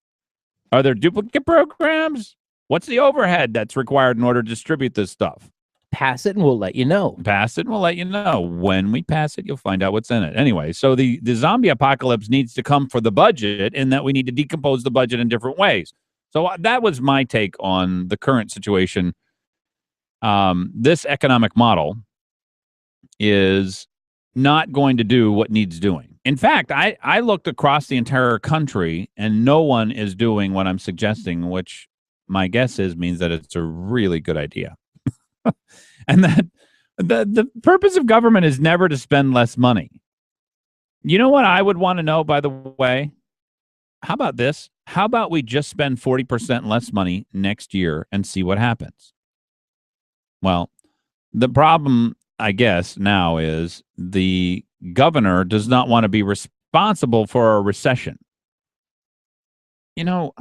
Are there duplicate programs? What's the overhead that's required in order to distribute this stuff? Pass it and we'll let you know. Pass it and we'll let you know. When we pass it, you'll find out what's in it. Anyway, so the zombie apocalypse needs to come for the budget, and that we need to decompose the budget in different ways. So that was my take on the current situation. This economic model is not going to do what needs doing. In fact, I looked across the entire country, and no one is doing what I'm suggesting, which my guess means that it's a really good idea. And that the purpose of government is never to spend less money. You know what I would want to know, by the way? How about this? How about we just spend 40% less money next year and see what happens? Well, the problem, I guess, now is the governor does not want to be responsible for a recession. You know,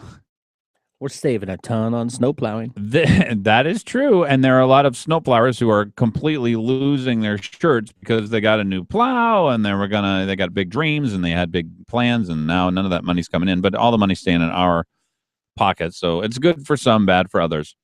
we're saving a ton on snow plowing. That is true. And there are a lot of snow plowers who are completely losing their shirts because they got a new plow and they got big dreams and they had big plans, and now none of that money's coming in, but all the money's staying in our pockets. So it's good for some, bad for others.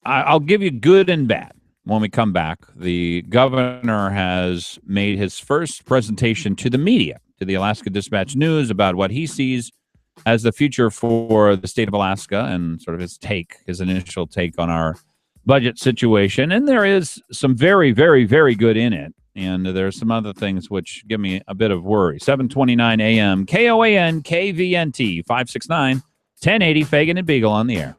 I'll give you good and bad when we come back. The governor has made his first presentation to the media, to the Alaska Dispatch News, about what he sees as the future for the state of Alaska and sort of his initial take on our budget situation. And there is some very, very, very good in it. And there's some other things which give me a bit of worry. 7:29 a.m. KOAN KVNT 569 1080 Fagan and Biegel on the air.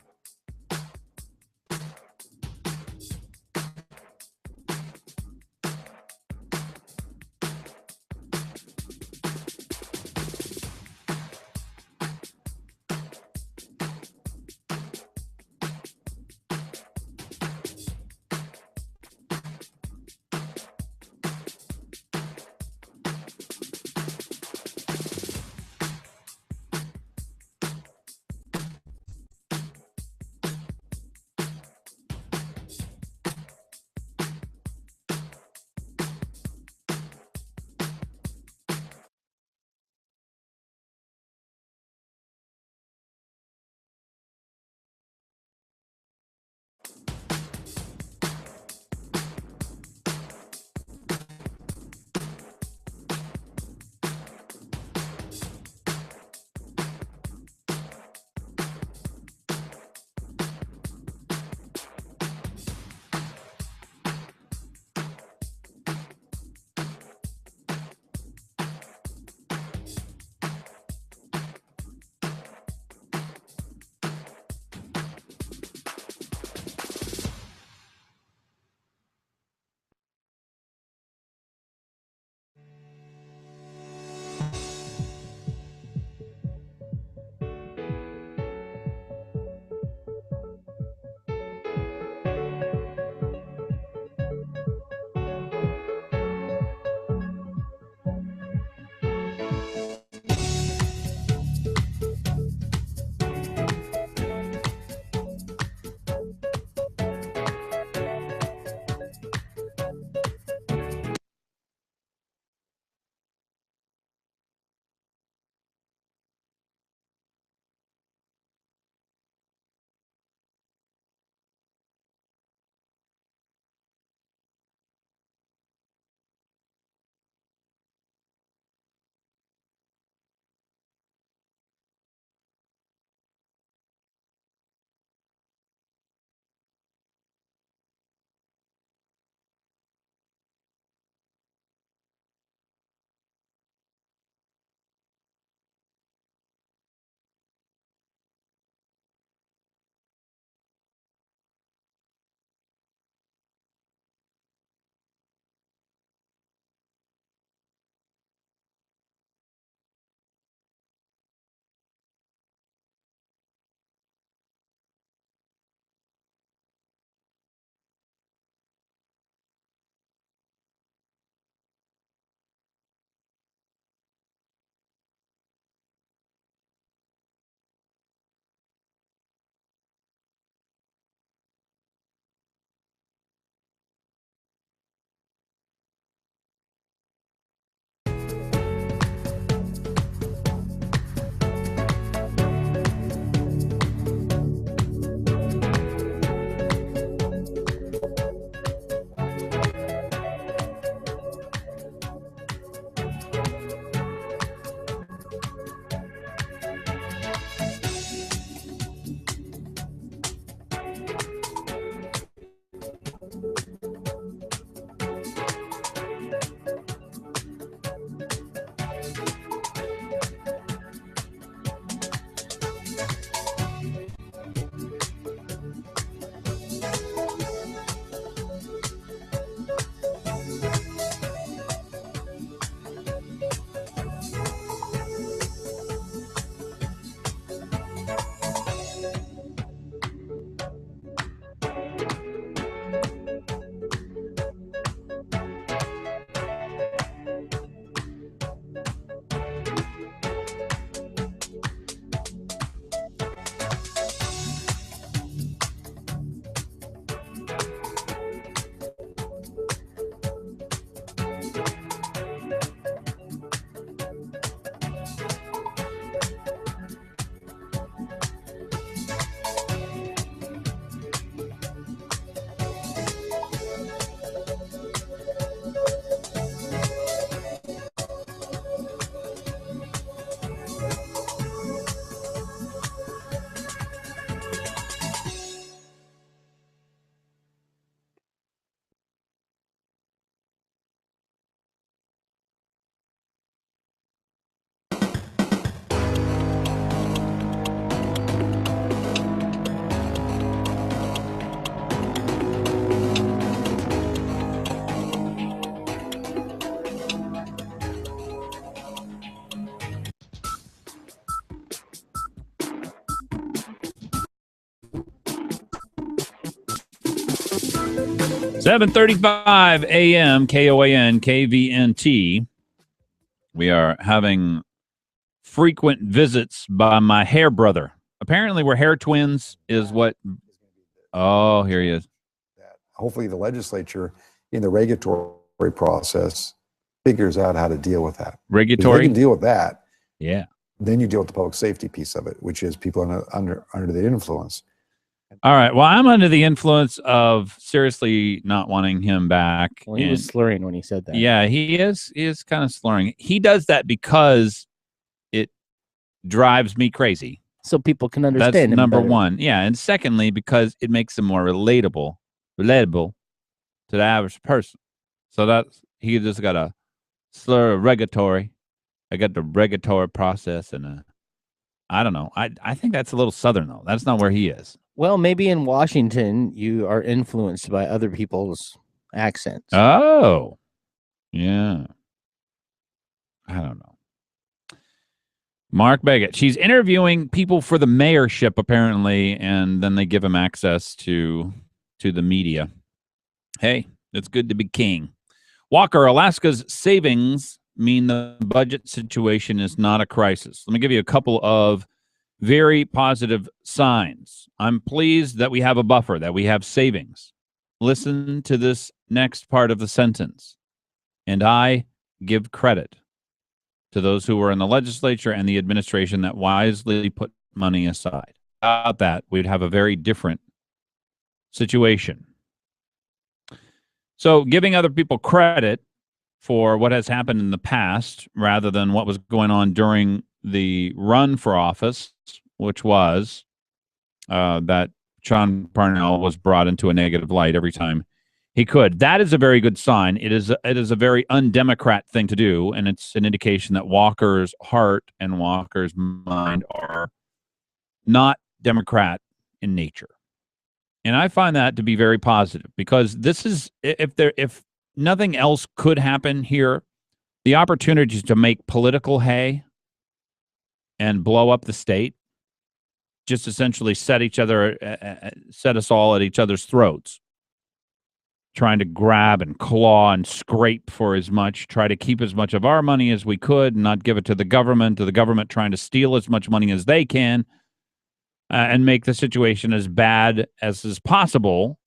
7:35 a.m. KOAN KVNT. We are having frequent visits by my hair brother. Apparently, we're hair twins. Is what? Oh, here he is. Hopefully, the legislature in the regulatory process figures out how to deal with that. If Regulatory. they can deal with that. Yeah. Then you deal with the public safety piece of it, which is people under the influence. All right. Well, I'm under the influence of seriously not wanting him back. Well, he was slurring when he said that. Yeah, he is. He is kind of slurring. He does that because it drives me crazy. So people can understand That's him number better. one. Yeah, and secondly, because it makes him more relatable to the average person. So that's he just got a slur regulatory. I got the regulatory process, and I don't know. I think that's a little southern though. That's not where he is. Well, maybe in Washington you are influenced by other people's accents. Oh, yeah. I don't know. Mark Biegel. She's interviewing people for the mayorship, apparently, and then they give him access to the media. Hey, it's good to be king. Walker, Alaska's savings mean the budget situation is not a crisis. Let me give you a couple of very positive signs. I'm pleased that we have a buffer, that we have savings. Listen to this next part of the sentence. And I give credit to those who were in the legislature and the administration that wisely put money aside. Without that, we'd have a very different situation. So giving other people credit for what has happened in the past rather than what was going on during the run for office, which was that Sean Parnell was brought into a negative light every time he could. That is a very good sign. It is a very undemocrat thing to do, and it's an indication that Walker's heart and Walker's mind are not Democrat in nature. And I find that to be very positive because this is if nothing else could happen here, the opportunity to make political hay and blow up the state, just essentially set us all at each other's throats, trying to grab and claw and scrape for as much, try to keep as much of our money as we could and not give it to the government trying to steal as much money as they can and make the situation as bad as is possible.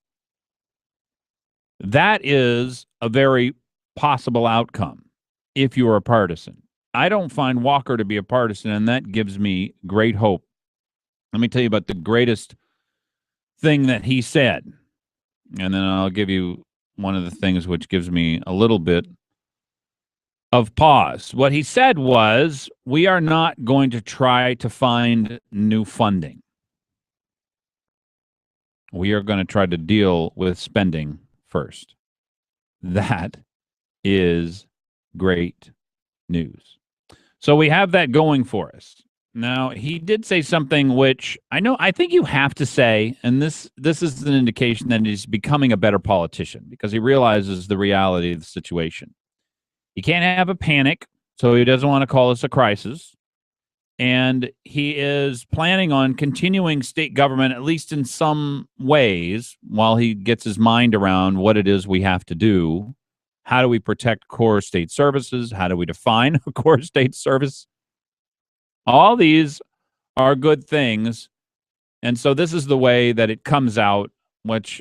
That is a very possible outcome if you are a partisan. I don't find Walker to be a partisan, and that gives me great hope. Let me tell you about the greatest thing that he said, and then I'll give you one of the things which gives me a little bit of pause. What he said was, we are not going to try to find new funding. We are going to try to deal with spending first. That is great news. So we have that going for us. Now, he did say something which I think you have to say, and this is an indication that he's becoming a better politician because he realizes the reality of the situation. He can't have a panic, so he doesn't want to call this a crisis. And he is planning on continuing state government, at least in some ways, while he gets his mind around what it is we have to do. How do we protect core state services? How do we define a core state service? All these are good things. And so this is the way that it comes out, which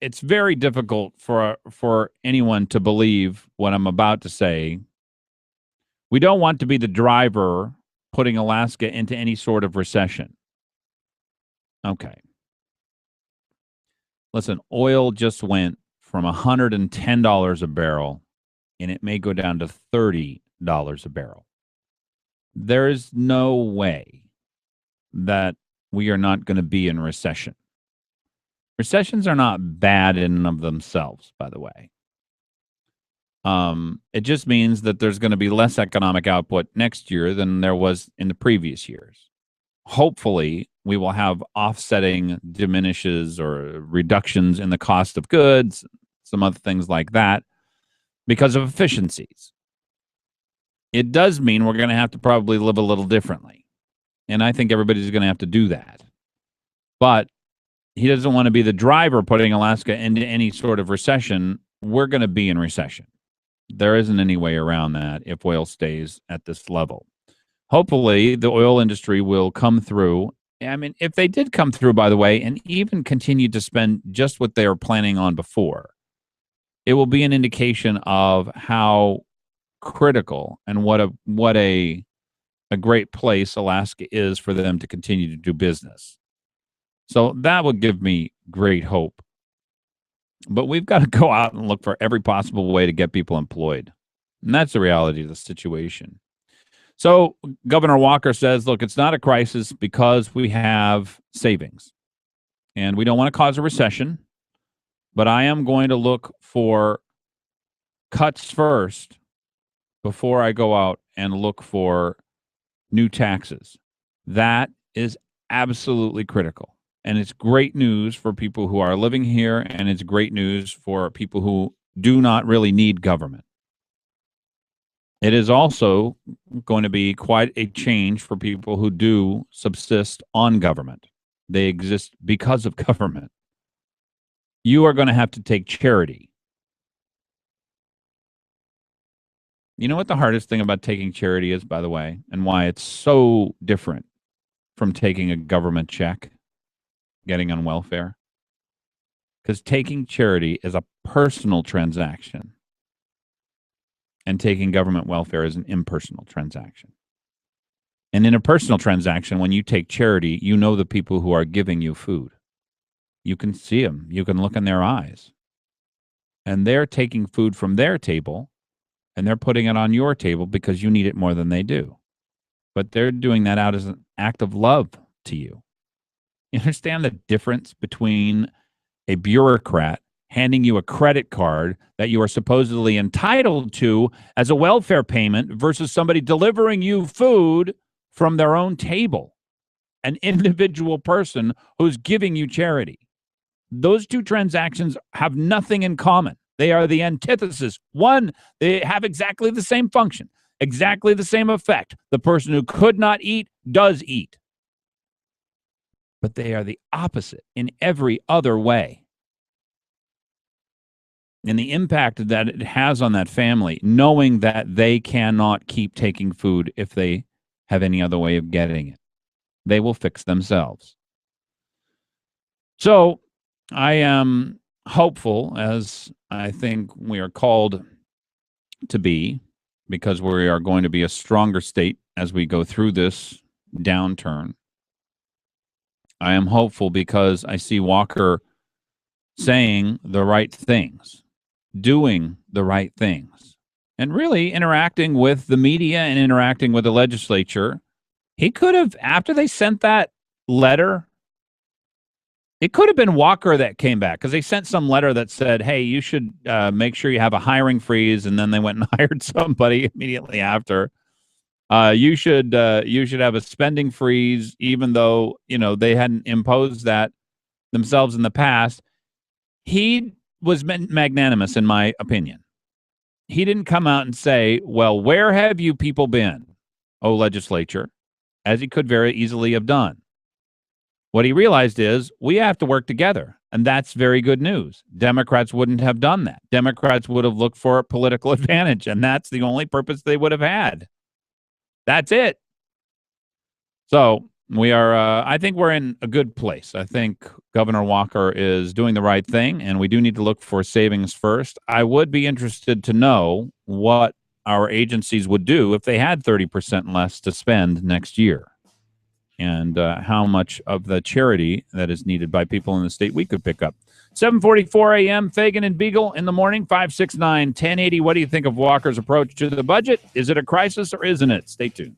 it's very difficult for anyone to believe what I'm about to say. We don't want to be the driver putting Alaska into any sort of recession. Okay. Listen, oil just went from $110 a barrel, and it may go down to $30 a barrel. There is no way that we are not going to be in recession. Recessions are not bad in and of themselves, by the way. It just means that there's going to be less economic output next year than there was in the previous years. Hopefully, we will have offsetting diminishes or reductions in the cost of goods, some other things like that, because of efficiencies. It does mean we're going to have to probably live a little differently. And I think everybody's going to have to do that. But he doesn't want to be the driver putting Alaska into any sort of recession. We're going to be in recession. There isn't any way around that if oil stays at this level. Hopefully, the oil industry will come through. I mean, if they did come through, by the way, and even continue to spend just what they were planning on before, it will be an indication of how critical and what a great place Alaska is for them to continue to do business. So that would give me great hope. But we've got to go out and look for every possible way to get people employed. And that's the reality of the situation. So Governor Walker says, look, it's not a crisis because we have savings. And we don't want to cause a recession. But I am going to look for cuts first before I go out and look for new taxes. That is absolutely critical. And it's great news for people who are living here, and it's great news for people who do not really need government. It is also going to be quite a change for people who do subsist on government. They exist because of government. You are going to have to take charity. You know what the hardest thing about taking charity is, by the way, and why it's so different from taking a government check, getting on welfare? Because taking charity is a personal transaction, and taking government welfare is an impersonal transaction. And in a personal transaction, when you take charity, you know the people who are giving you food. You can see them. You can look in their eyes. And they're taking food from their table, and they're putting it on your table because you need it more than they do. But they're doing that out as an act of love to you. You understand the difference between a bureaucrat handing you a credit card that you are supposedly entitled to as a welfare payment versus somebody delivering you food from their own table, an individual person who's giving you charity? Those two transactions have nothing in common. They are the antithesis. One, they have exactly the same function, exactly the same effect. The person who could not eat does eat. But they are the opposite in every other way. And the impact that it has on that family, knowing that they cannot keep taking food if they have any other way of getting it. They will fix themselves. So I am hopeful, as I think we are called to be, because we are going to be a stronger state as we go through this downturn. I am hopeful because I see Walker saying the right things, doing the right things, and really interacting with the media and interacting with the legislature. He could have, after they sent that letter, it could have been Walker that came back, because they sent some letter that said, hey, you should make sure you have a hiring freeze, and then they went and hired somebody immediately after. You should have a spending freeze, even though, they hadn't imposed that themselves in the past. He was magnanimous, in my opinion. He didn't come out and say, well, where have you people been, oh legislature, as he could very easily have done. What he realized is we have to work together, and that's very good news. Democrats wouldn't have done that. Democrats would have looked for a political advantage, and that's the only purpose they would have had. That's it. So we are, I think we're in a good place. I think Governor Walker is doing the right thing, and we do need to look for savings first. I would be interested to know what our agencies would do if they had 30% less to spend next year, and how much of the charity that is needed by people in the state we could pick up. 7:44 a.m., Fagan and Biegel in the morning, 569-1080. What do you think of Walker's approach to the budget? Is it a crisis or isn't it? Stay tuned.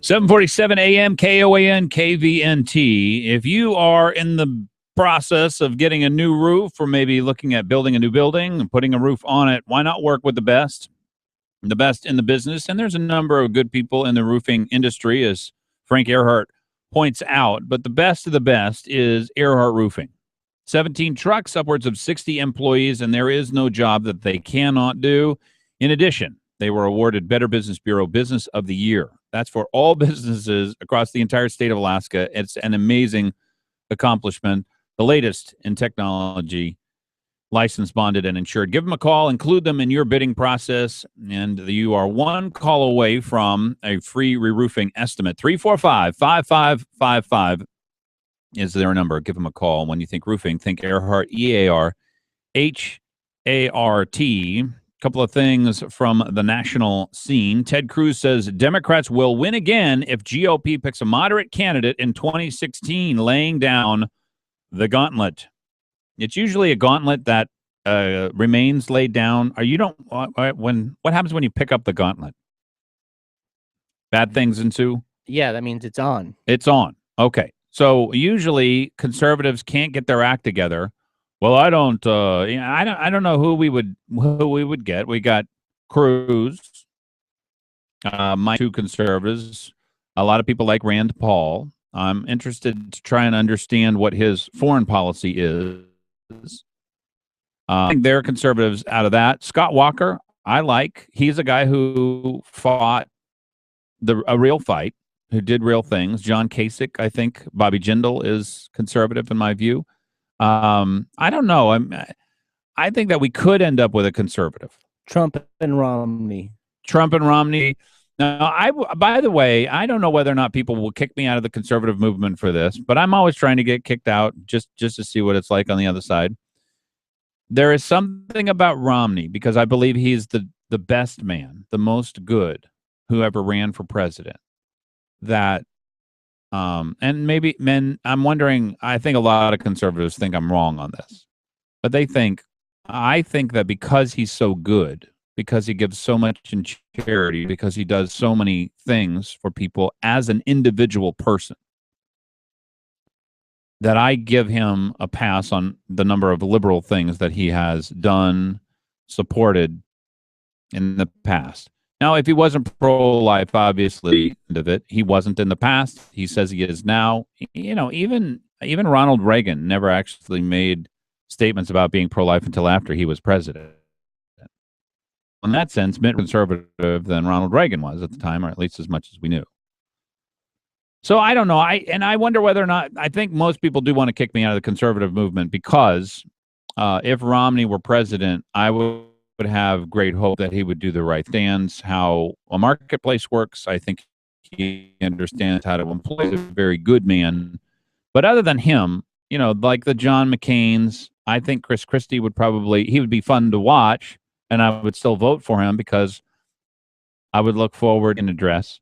7:47 a.m. KOAN KVNT. If you are in the process of getting a new roof or maybe looking at building a new building and putting a roof on it, why not work with the best in the business? And there's a number of good people in the roofing industry, as Frank Earhart points out. But the best of the best is Earhart Roofing. 17 trucks, upwards of 60 employees, and there is no job that they cannot do. In addition, they were awarded Better Business Bureau Business of the Year. That's for all businesses across the entire state of Alaska. It's an amazing accomplishment. The latest in technology, licensed, bonded, and insured. Give them a call. Include them in your bidding process, and you are one call away from a free re-roofing estimate. 345-5555 is their number. Give them a call. When you think roofing, think Earhart, E-A-R-H-A-R-T. Couple of things from the national scene. Ted Cruz says Democrats will win again if GOP picks a moderate candidate in 2016, laying down the gauntlet. It's usually a gauntlet that remains laid down. What happens when you pick up the gauntlet? Bad things ensue? Yeah, that means it's on. It's on. Okay. So usually conservatives can't get their act together. Well, I don't know who we would get. We got Cruz, my two conservatives. A lot of people like Rand Paul. I'm interested to try and understand what his foreign policy is. I think they're conservatives out of that. Scott Walker, I like. He's a guy who fought a real fight, who did real things. John Kasich, I think. Bobby Jindal is conservative in my view. I don't know. I think that we could end up with a conservative. Trump and Romney. Now, by the way, I don't know whether or not people will kick me out of the conservative movement for this, but I'm always trying to get kicked out just to see what it's like on the other side. There is something about Romney, because I believe he's the best man, the most good who ever ran for president. That and maybe I'm wondering, I think a lot of conservatives think I'm wrong on this, but I think that because he's so good, because he gives so much in charity, because he does so many things for people as an individual person, that I give him a pass on the number of liberal things that he has done, supported in the past. Now, if he wasn't pro-life, obviously, he wasn't in the past. He says he is now. You know, even Ronald Reagan never actually made statements about being pro-life until after he was president. In that sense, more conservative than Ronald Reagan was at the time, or at least as much as we knew. So I don't know. I wonder whether or not, I think most people do want to kick me out of the conservative movement, because if Romney were president, I would have great hope that he would do the right stands, how a marketplace works. I think he understands how to employ. He's a very good man. But other than him, you know, like the John McCains, I think Chris Christie would be fun to watch, and I would still vote for him because I would look forward in a dress,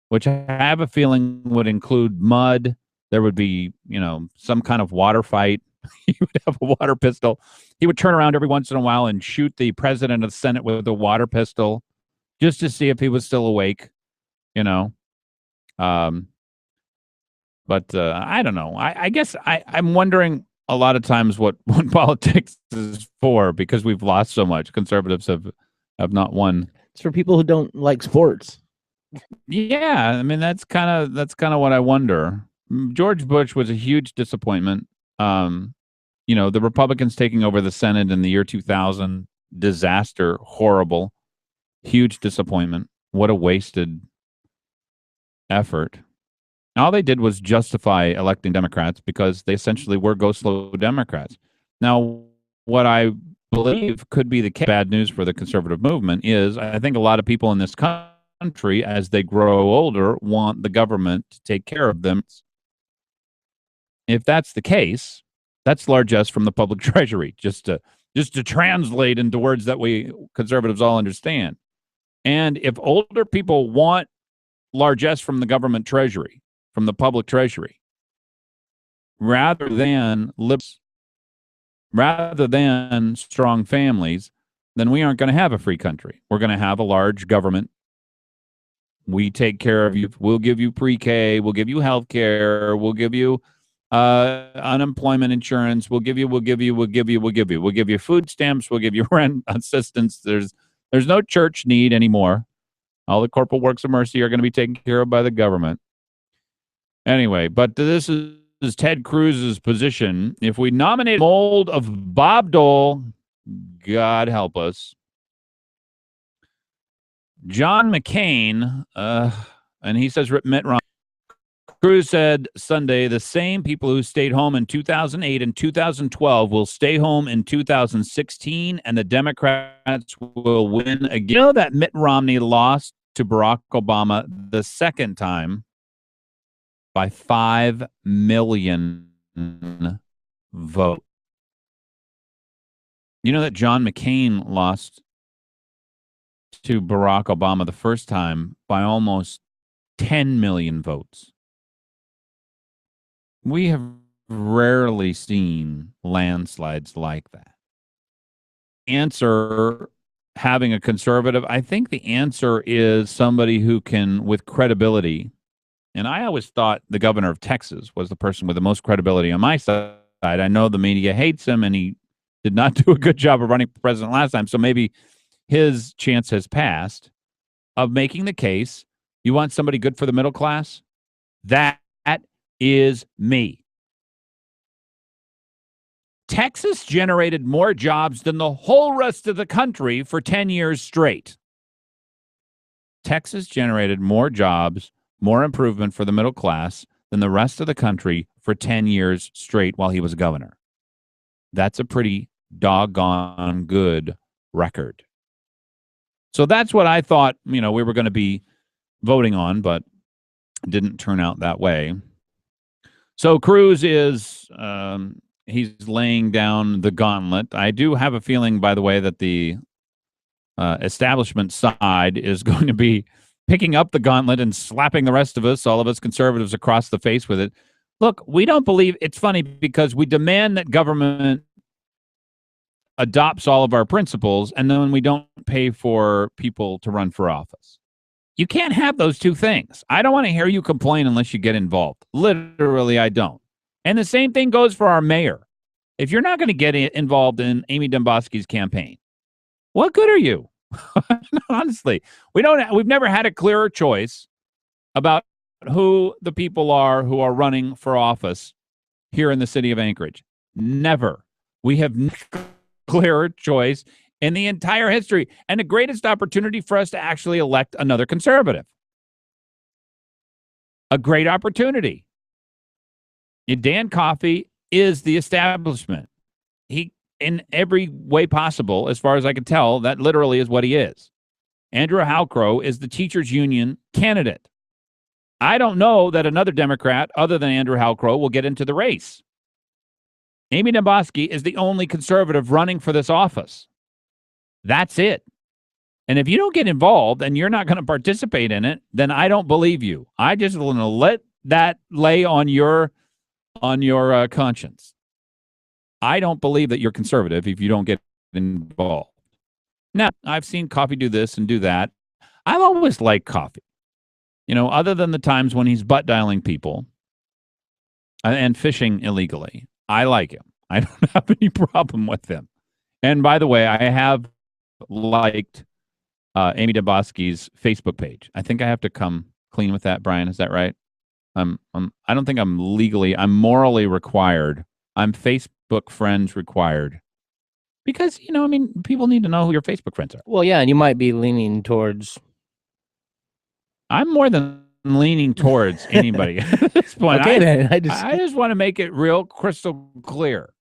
which I have a feeling would include mud. There would be, you know, some kind of water fight. He would have a water pistol. He would turn around every once in a while and shoot the president of the Senate with a water pistol just to see if he was still awake, you know. But I don't know. I guess I'm wondering a lot of times what politics is for, because we've lost so much. Conservatives have not won. It's for people who don't like sports. Yeah, I mean that's kind of what I wonder. George Bush was a huge disappointment. You know, the Republicans taking over the Senate in the year 2000, disaster, horrible, huge disappointment. What a wasted effort. All they did was justify electing Democrats because they essentially were go-slow Democrats. Now, what I believe could be the bad news for the conservative movement is I think a lot of people in this country, as they grow older, want the government to take care of them. If that's the case, that's largesse from the public treasury, just to translate into words that we conservatives all understand. And if older people want largesse from the government treasury, from the public treasury, rather than strong families, then we aren't going to have a free country. We're going to have a large government We take care of you. We'll give you pre-K. We'll give you health care. We'll give you unemployment insurance. We'll give you food stamps. We'll give you rent assistance. There's no church need anymore. All the corporal works of mercy are going to be taken care of by the government. Anyway, but this is Ted Cruz's position. If we nominate a mold of Bob Dole, God help us. John McCain, and he says Mitt Romney. Cruz said Sunday the same people who stayed home in 2008 and 2012 will stay home in 2016, and the Democrats will win again. You know that Mitt Romney lost to Barack Obama the second time by 5 million votes. You know that John McCain lost to Barack Obama the first time by almost 10 million votes. We have rarely seen landslides like that. Answer, having a conservative, I think the answer is somebody who can, with credibility, and I always thought the governor of Texas was the person with the most credibility on my side. I know the media hates him, and he did not do a good job of running for president last time, so maybe his chance has passed of making the case. You want somebody good for the middle class? That is me. Texas generated more jobs than the whole rest of the country for 10 years straight. Texas generated more jobs, more improvement for the middle class than the rest of the country for 10 years straight while he was governor. That's a pretty doggone good record. So that's what I thought, we were going to be voting on, but it didn't turn out that way. So Cruz is, he's laying down the gauntlet. I do have a feeling, by the way, that the establishment side is going to be picking up the gauntlet and slapping the rest of us, all of us conservatives, across the face with it. Look, we don't believe, it's funny because we demand that government adopts all of our principles, and then we don't pay for people to run for office. You can't have those two things. I don't want to hear you complain unless you get involved. Literally, I don't. And the same thing goes for our mayor. If you're not going to get involved in Amy Demboski's campaign, what good are you? Honestly, we've never had a clearer choice about who the people are who are running for office here in the city of Anchorage. Never. We have clearer choice in the entire history, and the greatest opportunity for us to actually elect another conservative. A great opportunity. Dan Coffey is the establishment. He, in every way possible, as far as I can tell, that literally is what he is. Andrew Halcrow is the teachers union candidate. I don't know that another Democrat other than Andrew Halcrow will get into the race. Amy Demboski is the only conservative running for this office. That's it. And if you don't get involved and you're not going to participate in it, then I don't believe you. I just want to let that lay on your conscience. I don't believe that you're conservative if you don't get involved. Now, I've seen Coffey do this and do that. I've always liked Coffey. Other than the times when he's butt dialing people and fishing illegally. I like him. I don't have any problem with him. And by the way, I have liked Amy Demboski's Facebook page. I think I have to come clean with that, Brian. Is that right? I don't think I'm morally required. I'm Facebook friends required. Because, people need to know who your Facebook friends are. Well, yeah, and you might be leaning towards... I'm more than leaning towards anybody at this point. Okay, then. I just want to make it real crystal clear.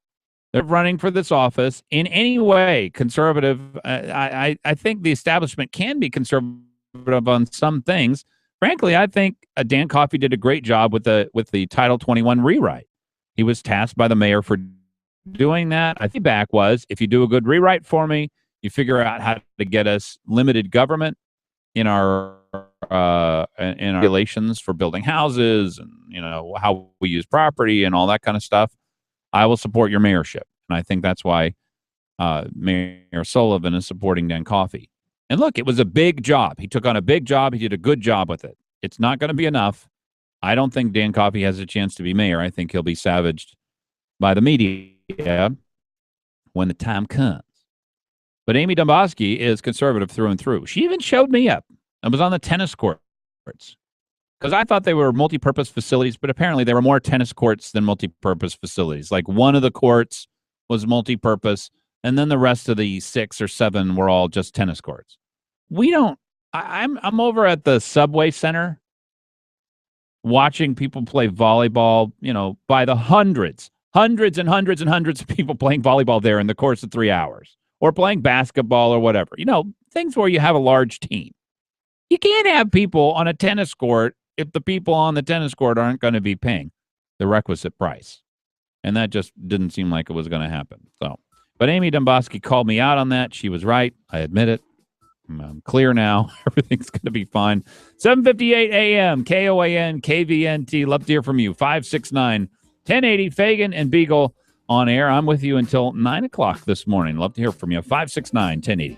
They're running for this office in any way conservative. I think the establishment can be conservative on some things. Frankly, I think Dan Coffey did a great job with the Title 21 rewrite. He was tasked by the mayor for doing that. I think back was, if you do a good rewrite for me, you figure out how to get us limited government in our regulations for building houses and how we use property and all that kind of stuff, I will support your mayorship. And I think that's why Mayor Sullivan is supporting Dan Coffey. And look, it was a big job. He took on a big job. He did a good job with it. It's not going to be enough. I don't think Dan Coffey has a chance to be mayor. I think he'll be savaged by the media when the time comes. But Amy Domboski is conservative through and through. She even showed me up. I was on the tennis courts because I thought they were multi-purpose facilities, but apparently there were more tennis courts than multi-purpose facilities. Like one of the courts was multi-purpose, and then the rest of the 6 or 7 were all just tennis courts. I'm over at the Subway Center watching people play volleyball, by the hundreds and hundreds and hundreds of people playing volleyball there in the course of 3 hours, or playing basketball or whatever. Things where you have a large team. You can't have people on a tennis court if the people on the tennis court aren't going to be paying the requisite price. And that just didn't seem like it was going to happen. But Amy Domboski called me out on that. She was right. I admit it. I'm clear now. Everything's going to be fine. 7:58 a.m. KOAN, KVNT. Love to hear from you. 569-1080. Fagan and Biegel on air. I'm with you until 9 o'clock this morning. Love to hear from you. 569-1080.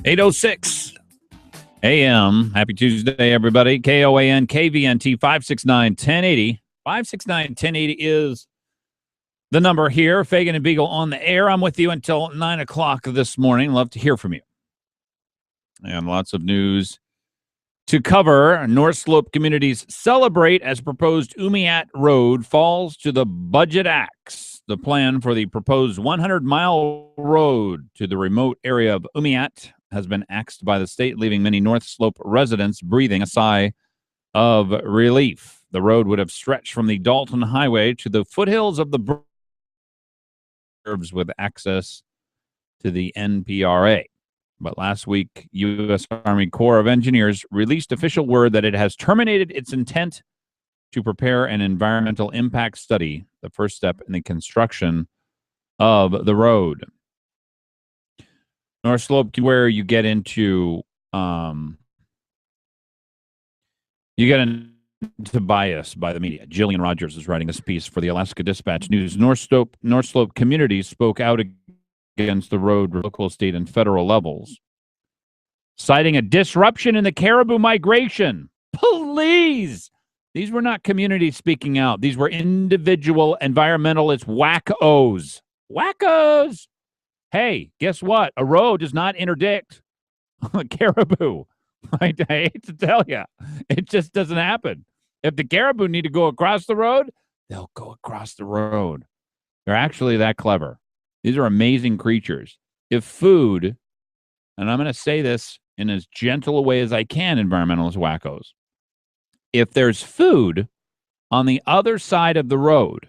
8:06 a.m. Happy Tuesday, everybody. KOAN, KVNT, 569-1080. 569-1080 is the number here. Fagan and Biegel on the air. I'm with you until 9 o'clock this morning. Love to hear from you. And lots of news to cover. North Slope communities celebrate as proposed Umiat Road falls to the budget axe. The plan for the proposed 100-mile road to the remote area of Umiat has been axed by the state, leaving many North Slope residents breathing a sigh of relief. The road would have stretched from the Dalton Highway to the foothills of the with access to the NPRA. But last week, U.S. Army Corps of Engineers released official word that it has terminated its intent to prepare an environmental impact study, the first step in the construction of the road. North Slope, where you get into bias by the media. Jillian Rogers is writing this piece for the Alaska Dispatch News. North Slope communities spoke out against the road, local, state, and federal levels, citing a disruption in the caribou migration. Please! These were not communities speaking out. These were individual environmentalist wackos. Wackos! Hey, guess what? A road does not interdict caribou. I hate to tell you. It just doesn't happen. If the caribou need to go across the road, they'll go across the road. They're actually that clever. These are amazing creatures. If food, and I'm going to say this in as gentle a way as I can, environmentalist wackos, if there's food on the other side of the road,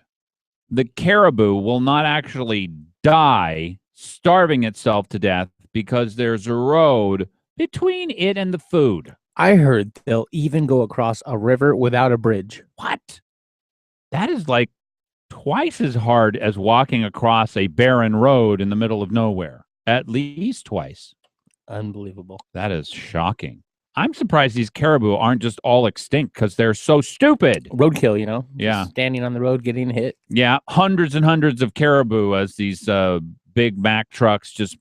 the caribou will not actually die starving itself to death because there's a road between it and the food. I heard they'll even go across a river without a bridge. What? That is like twice as hard as walking across a barren road in the middle of nowhere. At least twice. Unbelievable. That is shocking. I'm surprised these caribou aren't just all extinct because they're so stupid. Roadkill, you know? Yeah. Just standing on the road getting hit. Yeah. Hundreds and hundreds of caribou as these big Mack trucks just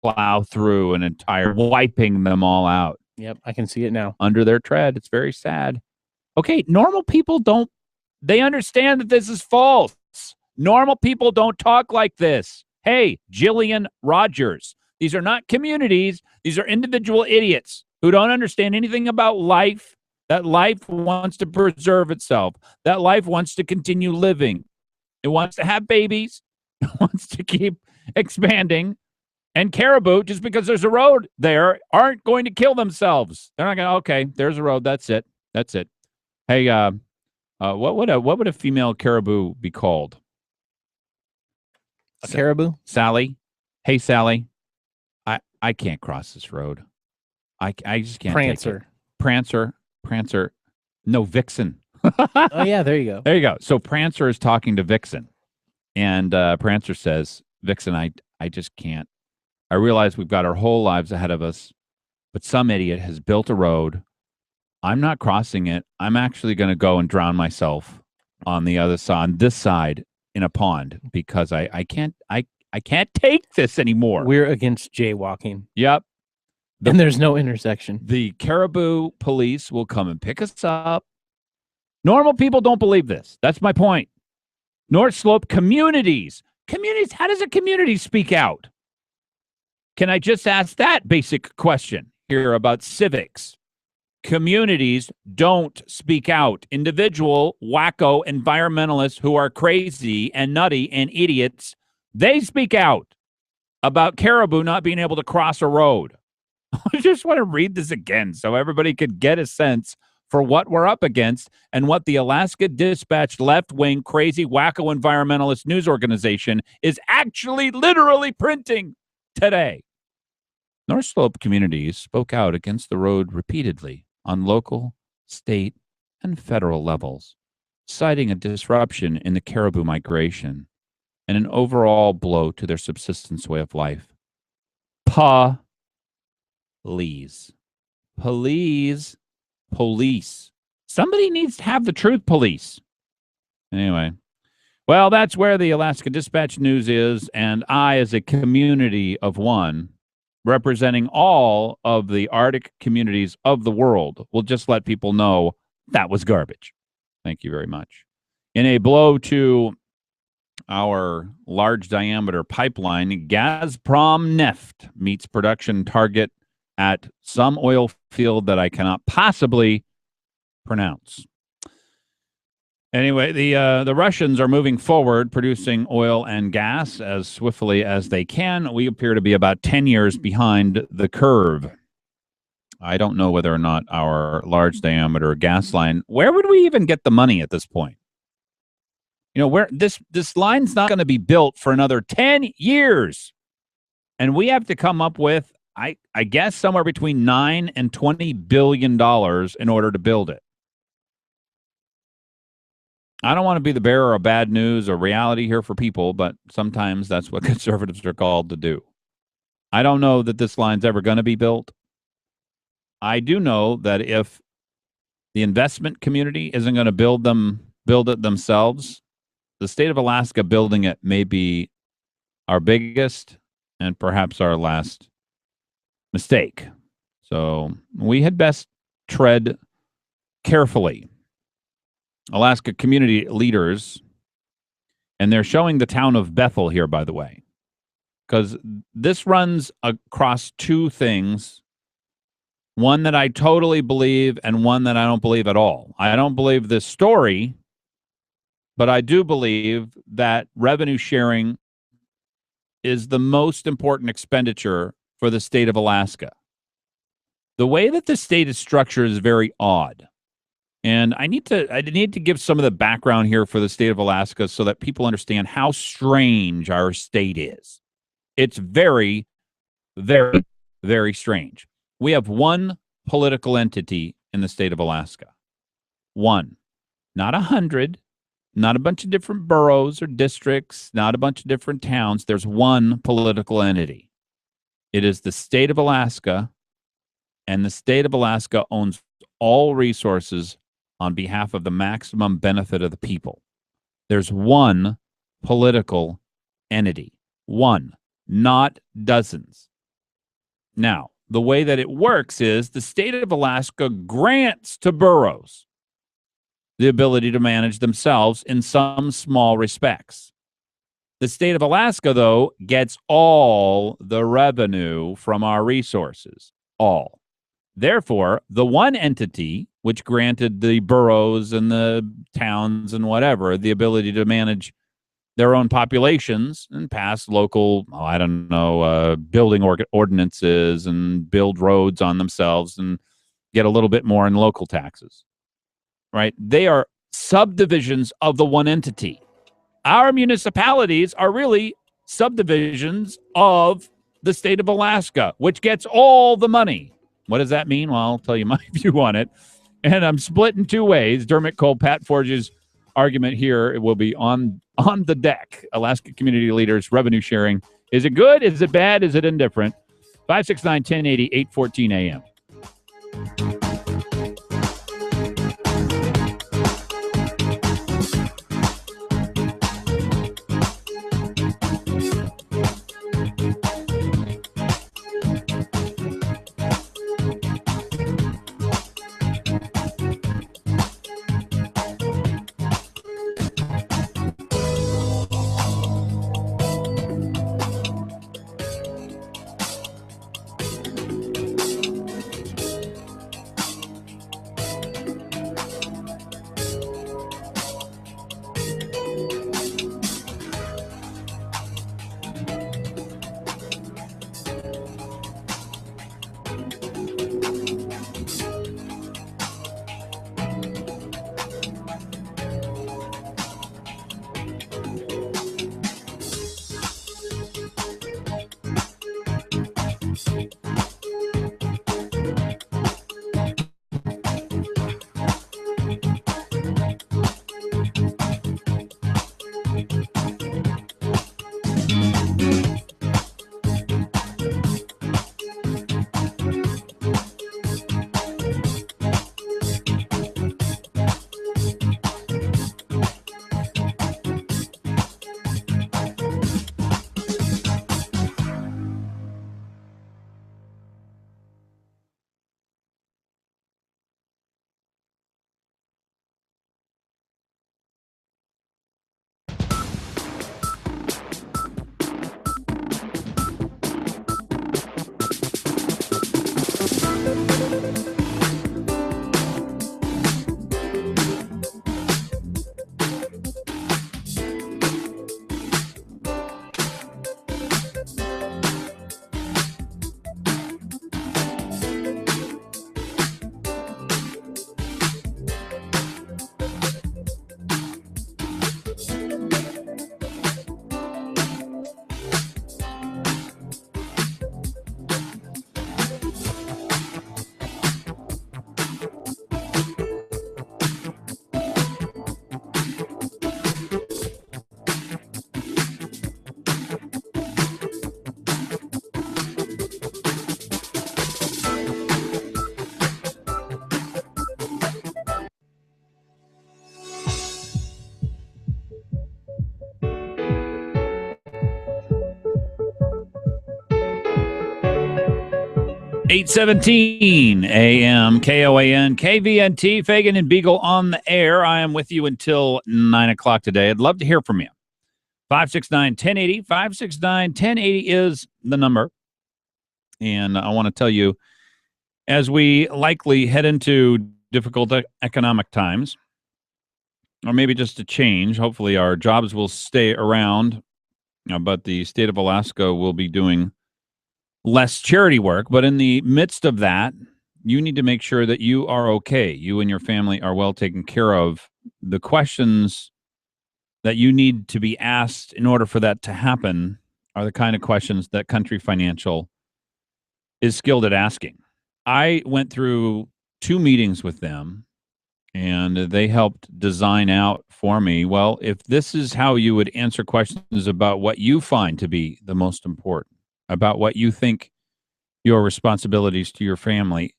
plow through an entire, wiping them all out. Yep, I can see it now. Under their tread. It's very sad. Okay, normal people don't, they understand that this is false. Normal people don't talk like this. Hey, Jillian Rogers. These are not communities. These are individual idiots who don't understand anything about life, that life wants to preserve itself, that life wants to continue living. It wants to have babies. It wants to keep expanding. And caribou, just because there's a road there, aren't going to kill themselves. They're not going to, okay, there's a road. That's it. That's it. Hey, what would a female caribou be called? A caribou? Sally. Hey, Sally. I can't cross this road. I just can't. Prancer. Prancer. No, Vixen. Oh, yeah, there you go. There you go. So Prancer is talking to Vixen. And Prancer says, Vixen, I just can't. I realize we've got our whole lives ahead of us, but some idiot has built a road. I'm not crossing it. I'm actually going to go and drown myself on the other side, on this side in a pond, because I can't take this anymore. We're against jaywalking. Yep. And there's no intersection. The caribou police will come and pick us up. Normal people don't believe this. That's my point. North Slope communities. Communities, how does a community speak out? Can I just ask that basic question here about civics? Communities don't speak out. Individual wacko environmentalists who are crazy and nutty and idiots, they speak out about caribou not being able to cross a road. I just want to read this again so everybody could get a sense for what we're up against and what the Alaska Dispatch left-wing crazy wacko environmentalist news organization is actually literally printing today. North Slope communities spoke out against the road repeatedly on local, state, and federal levels, citing a disruption in the caribou migration and an overall blow to their subsistence way of life. Please. Somebody needs to have the truth police. Anyway, well, that's where the Alaska Dispatch news is, and I, as a community of one, representing all of the Arctic communities of the world, will just let people know that was garbage. Thank you very much. In a blow to our large diameter pipeline, Gazprom Neft meets production target at some oil field that I cannot possibly pronounce. Anyway, the Russians are moving forward, producing oil and gas as swiftly as they can. We appear to be about 10 years behind the curve. I don't know whether or not our large diameter gas line, where would we even get the money at this point? You know, where this line's not going to be built for another 10 years. And we have to come up with, I guess, somewhere between $9 and $20 billion in order to build it. I don't want to be the bearer of bad news or reality here for people, but sometimes that's what conservatives are called to do. I don't know that this line's ever going to be built. I do know that if the investment community isn't going to build it themselves, the state of Alaska building it may be our biggest and perhaps our last mistake. So we had best tread carefully. Alaska community leaders, and they're showing the town of Bethel here, by the way, because this runs across two things, one that I totally believe and one that I don't believe at all. I don't believe this story, but I do believe that revenue sharing is the most important expenditure for the state of Alaska. The way that the state is structured is very odd. And I need to give some of the background here for the state of Alaska so that people understand how strange our state is. It's very, very, very strange. We have one political entity in the state of Alaska. One. Not 100, not a bunch of different boroughs or districts, not a bunch of different towns. There's one political entity. It is the state of Alaska, and the state of Alaska owns all resources on behalf of the maximum benefit of the people. There's one political entity. One, not dozens. Now, the way that it works is the state of Alaska grants to boroughs the ability to manage themselves in some small respects. The state of Alaska, though, gets all the revenue from our resources. All. Therefore, the one entity which granted the boroughs and the towns and whatever the ability to manage their own populations and pass local, building ordinances and build roads on themselves and get a little bit more in local taxes, right? They are subdivisions of the one entity. Our municipalities are really subdivisions of the state of Alaska, which gets all the money. What does that mean? Well, I'll tell you my view on it. And I'm split in two ways. Dermot Cole, Pat Forge's argument here, it will be on the deck. Alaska community leaders, revenue sharing. Is it good? Is it bad? Is it indifferent? 569-1080, 8:14 a.m. 8:17 a.m. KOAN KVNT Fagan and Biegel on the air. I am with you until 9 o'clock today. I'd love to hear from you. 569-1080. 569-1080 is the number. And I want to tell you, as we likely head into difficult economic times, or maybe just a change, hopefully our jobs will stay around, but the state of Alaska will be doing less charity work. But in the midst of that, you need to make sure that you are okay. You and your family are well taken care of. The questions that you need to be asked in order for that to happen are the kind of questions that Country Financial is skilled at asking. I went through 2 meetings with them, and they helped design out for me, well, if this is how you would answer questions about what you find to be the most important, about what you think your responsibilities to your family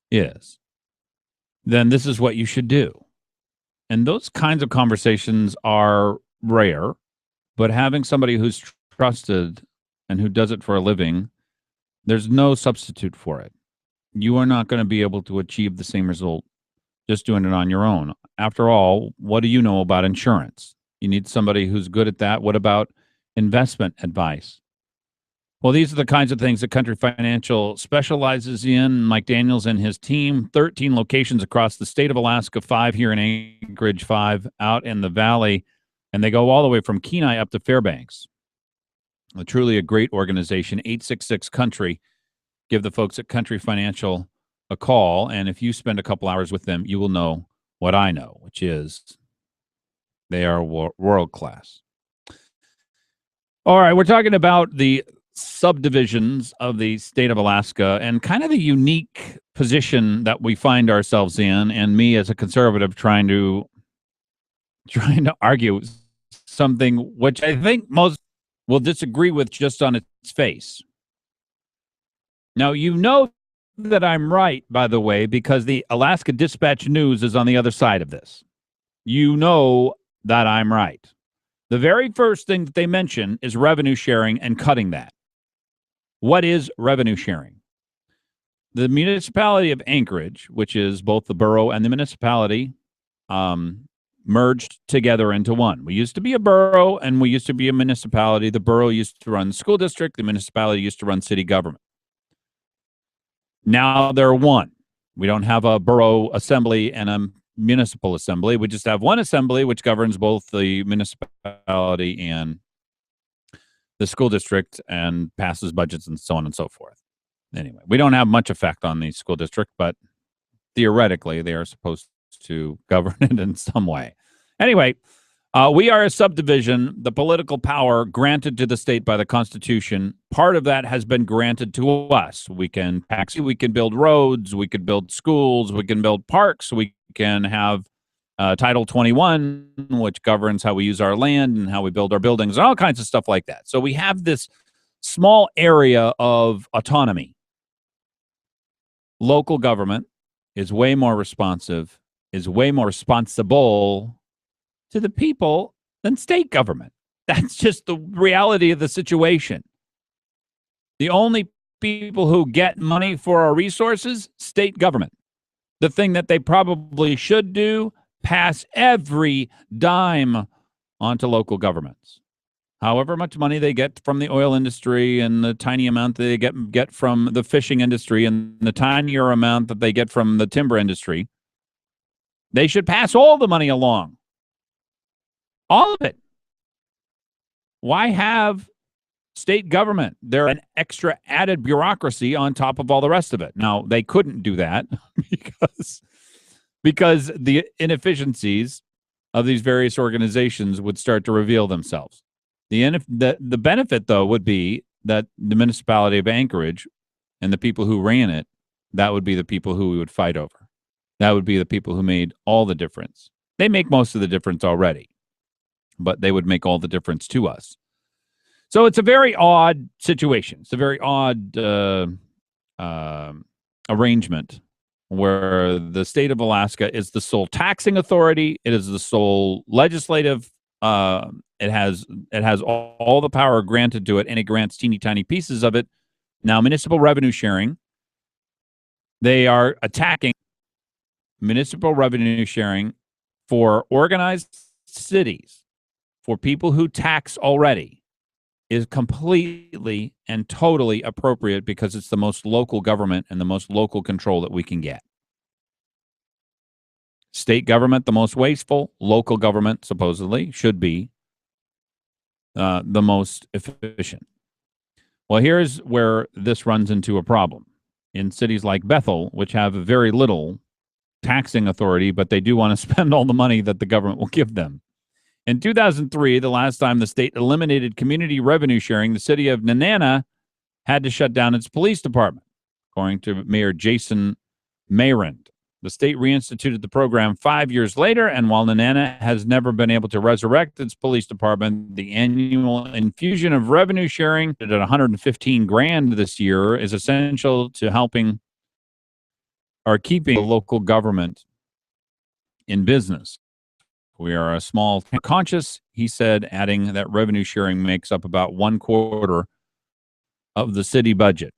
is, then this is what you should do. And those kinds of conversations are rare, but having somebody who's trusted and who does it for a living, there's no substitute for it. You are not going to be able to achieve the same result just doing it on your own. After all, what do you know about insurance? You need somebody who's good at that. What about investment advice? Well, these are the kinds of things that Country Financial specializes in. Mike Daniels and his team, 13 locations across the state of Alaska, 5 here in Anchorage, 5 out in the valley, and they go all the way from Kenai up to Fairbanks. Truly a great organization, 866-COUNTRY. Give the folks at Country Financial a call, and if you spend a couple hours with them, you will know what I know, which is they are world class. All right, we're talking about the subdivisions of the state of Alaska and kind of the unique position that we find ourselves in, and me as a conservative trying to argue something which I think most will disagree with just on its face. Now, you know that I'm right, by the way, because the Alaska Dispatch News is on the other side of this. You know that I'm right. The very first thing that they mention is revenue sharing and cutting that. What is revenue sharing? The municipality of Anchorage, which is both the borough and the municipality, merged together into one. We used to be a borough and we used to be a municipality. The borough used to run the school district. The municipality used to run city government. Now they're one. We don't have a borough assembly and a municipal assembly. We just have one assembly, which governs both the municipality and the school district and passes budgets and so on and so forth. Anyway, we don't have much effect on the school district, but theoretically they are supposed to govern it in some way. Anyway, we are a subdivision. The political power granted to the state by the Constitution, part of that has been granted to us. We can tax, we can build roads, we can build schools, we can build parks, we can have Title 21, which governs how we use our land and how we build our buildings, and all kinds of stuff like that. So we have this small area of autonomy. Local government is way more responsive, is way more responsible to the people than state government. That's just the reality of the situation. The only people who get money for our resources, state government. The thing that they probably should do, pass every dime onto local governments. However much money they get from the oil industry and the tiny amount that they get from the fishing industry and the tinier amount that they get from the timber industry, they should pass all the money along. All of it. Why have state government? They're an extra added bureaucracy on top of all the rest of it. Now, they couldn't do that because the inefficiencies of these various organizations would start to reveal themselves. The benefit, though, would be that the municipality of Anchorage and the people who ran it, that would be the people who we would fight over. That would be the people who made all the difference. They make most of the difference already, but they would make all the difference to us. So it's a very odd situation. It's a very odd arrangement where the state of Alaska is the sole taxing authority. It is the sole legislative. It has all the power granted to it, and it grants teeny tiny pieces of it. Now, municipal revenue sharing They are attacking municipal revenue sharing for organized cities, for people who tax already, is completely and totally appropriate because it's the most local government and the most local control that we can get. State government, the most wasteful. Local government, supposedly, should be the most efficient. Well, here's where this runs into a problem. In cities like Bethel, which have very little taxing authority, but they do want to spend all the money that the government will give them. In 2003, the last time the state eliminated community revenue sharing, the city of Nenana had to shut down its police department, according to Mayor Jason Mayrand. The state reinstituted the program 5 years later, and while Nenana has never been able to resurrect its police department, the annual infusion of revenue sharing at $115,000 this year is essential to helping or keeping the local government in business. We are a small conscious, he said, adding that revenue sharing makes up about 1/4 of the city budget.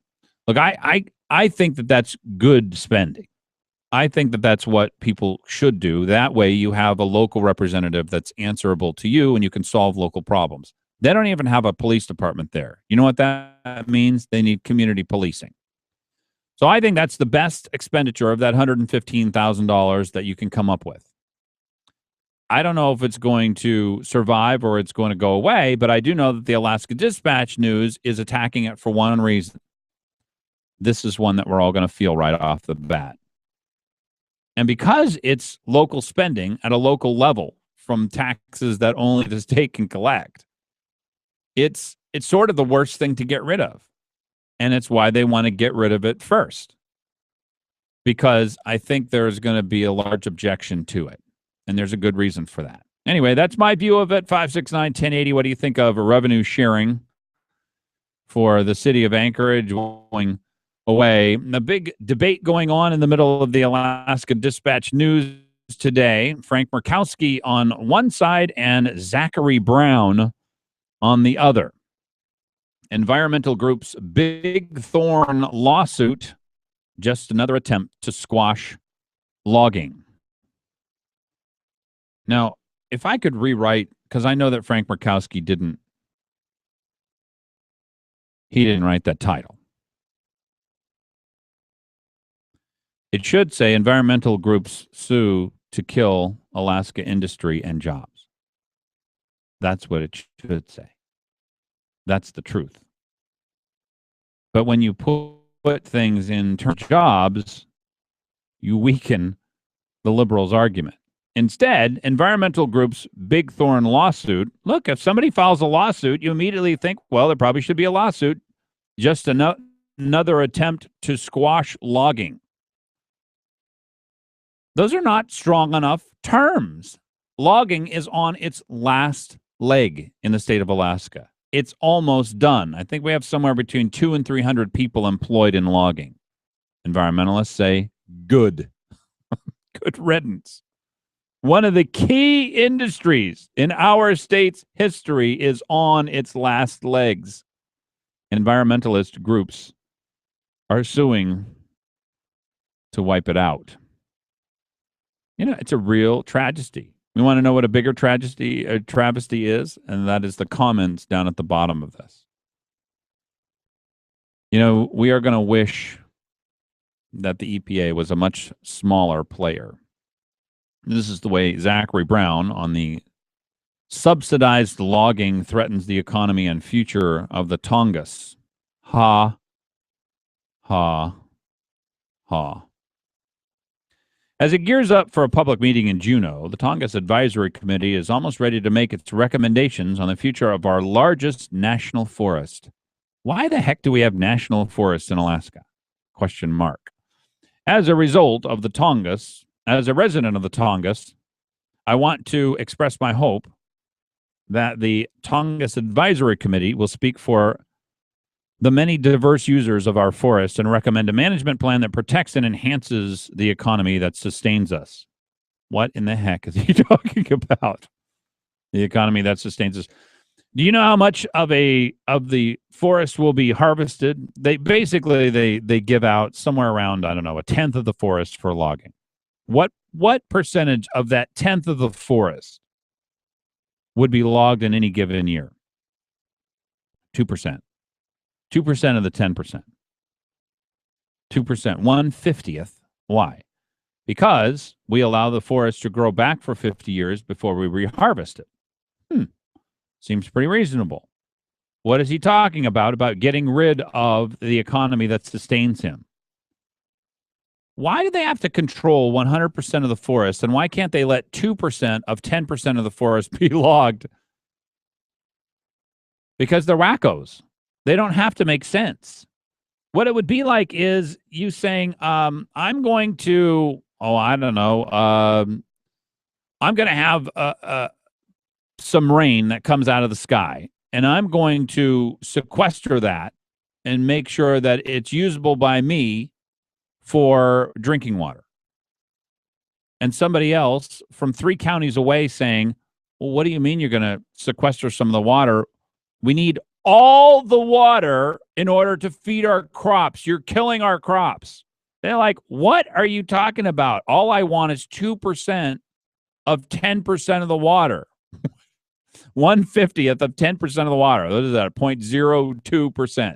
Look, I think that that's good spending. I think that that's what people should do. That way you have a local representative that's answerable to you and you can solve local problems. They don't even have a police department there. You know what that means? They need community policing. So I think that's the best expenditure of that $115,000 that you can come up with. I don't know if it's going to survive or it's going to go away, but I do know that the Alaska Dispatch News is attacking it for one reason. This is one that we're all going to feel right off the bat. And because it's local spending at a local level from taxes that only the state can collect, it's sort of the worst thing to get rid of. And it's why they want to get rid of it first. Because I think there's going to be a large objection to it. And there's a good reason for that. Anyway, that's my view of it. 569-1080. What do you think of a revenue sharing for the city of Anchorage going away? The big debate going on in the middle of the Alaska Dispatch News today. Frank Murkowski on one side and Zachary Brown on the other. Environmental groups' Big Thorn lawsuit, just another attempt to squash logging. Now, if I could rewrite, because I know that Frank Murkowski didn't write that title. It should say environmental groups sue to kill Alaska industry and jobs. That's what it should say. That's the truth. But when you put things in terms of jobs, you weaken the liberals' argument. Instead, environmental groups' Big Thorn lawsuit. Look, if somebody files a lawsuit, you immediately think, well, there probably should be a lawsuit. Just another attempt to squash logging. Those are not strong enough terms. Logging is on its last leg in the state of Alaska. It's almost done. I think we have somewhere between 200 and 300 people employed in logging. Environmentalists say, good. Good riddance. One of the key industries in our state's history is on its last legs. Environmentalist groups are suing to wipe it out. You know, it's a real tragedy. We want to know what a bigger travesty is, and that is the comments down at the bottom of this. You know, we are going to wish that the EPA was a much smaller player. This is the way Zachary Brown on the subsidized logging threatens the economy and future of the Tongass. Ha, ha, ha. As it gears up for a public meeting in Juneau, the Tongass Advisory Committee is almost ready to make its recommendations on the future of our largest national forest. Why the heck do we have national forests in Alaska? Question mark. As a result of the Tongass, as a resident of the Tongass, I want to express my hope that the Tongass Advisory Committee will speak for the many diverse users of our forests and recommend a management plan that protects and enhances the economy that sustains us. What in the heck is he talking about? The economy that sustains us. Do you know how much of the forest will be harvested? They give out somewhere around, I don't know, a tenth of the forest for logging. What percentage of that tenth of the forest would be logged in any given year? 2%. 2% of the 10%. 2%. 1/50th. Why? Because we allow the forest to grow back for 50 years before we reharvest it. Seems pretty reasonable. What is he talking about? About getting rid of the economy that sustains him. Why do they have to control 100% of the forest, and why can't they let 2% of 10% of the forest be logged? Because they're wackos. They don't have to make sense. What it would be like is you saying, I'm going to, I don't know, I'm going to have some rain that comes out of the sky, and I'm going to sequester that and make sure that it's usable by me for drinking water. And somebody else from 3 counties away saying, well, what do you mean you're going to sequester some of the water? We need all the water in order to feed our crops. You're killing our crops. They're like, what are you talking about? All I want is 2% of 10% of the water. 1/50th of 10% of the water. What is that? 0.02%.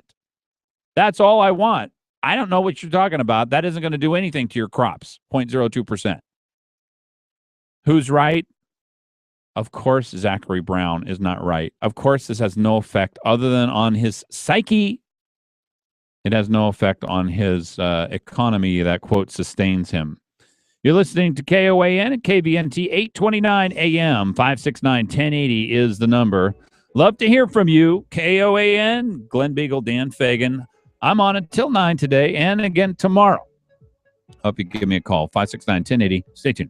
That's all I want. I don't know what you're talking about. That isn't going to do anything to your crops. 0.02%. Who's right? Of course, Zachary Brown is not right. Of course, this has no effect other than on his psyche. It has no effect on his economy that, quote, sustains him. You're listening to KOAN at KVNT 829 AM. 569-1080 is the number. Love to hear from you. KOAN, Glen, Biegel, Dan Fagan. I'm on until 9 today and again tomorrow. Hope you give me a call. 569-1080. Stay tuned.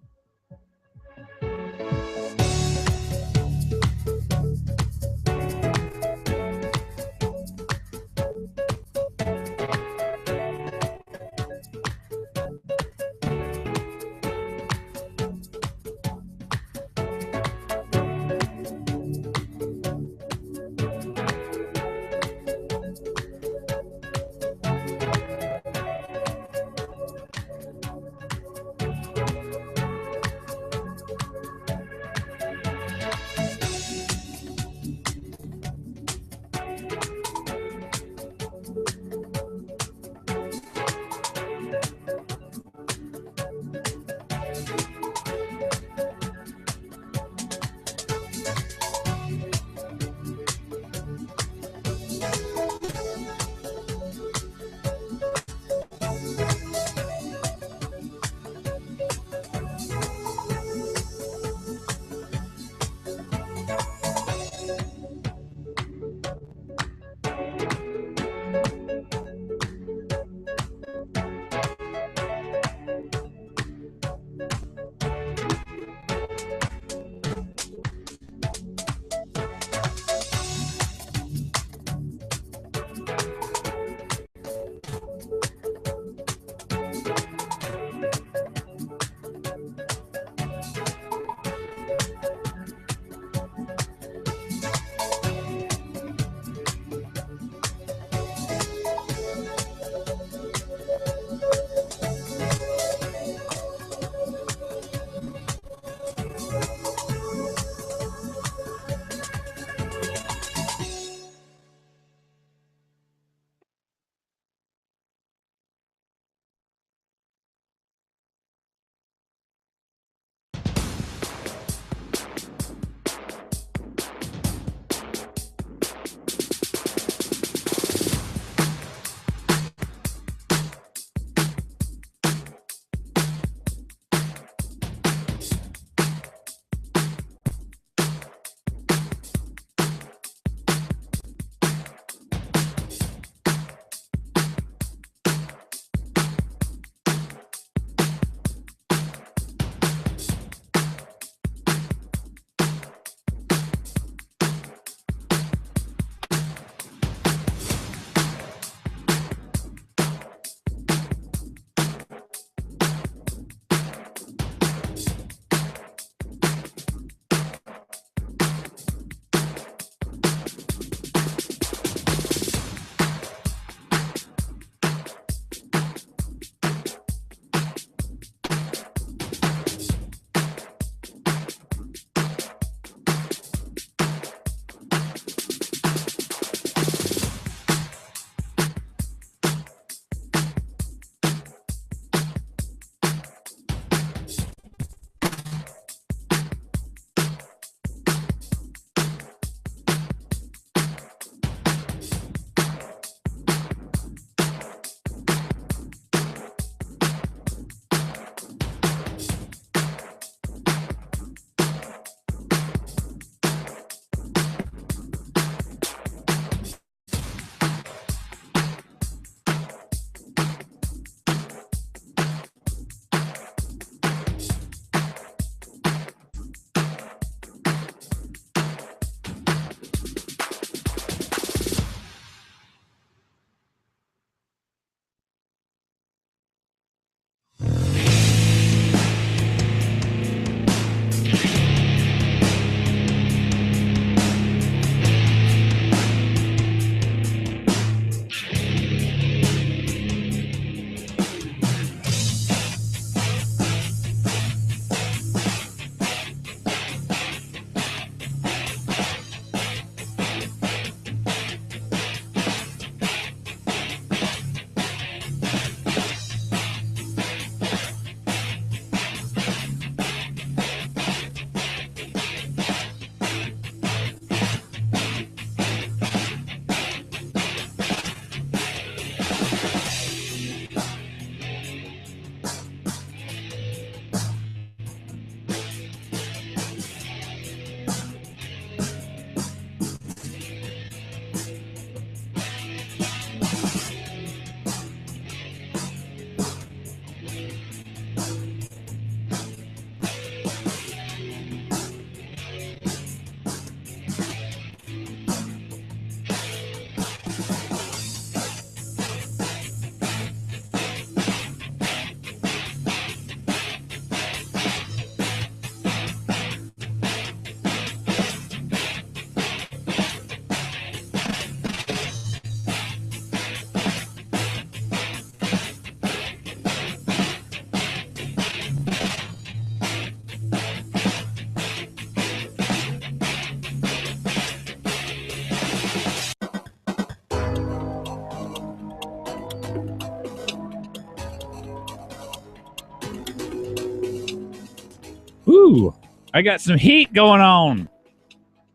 Woo! I got some heat going on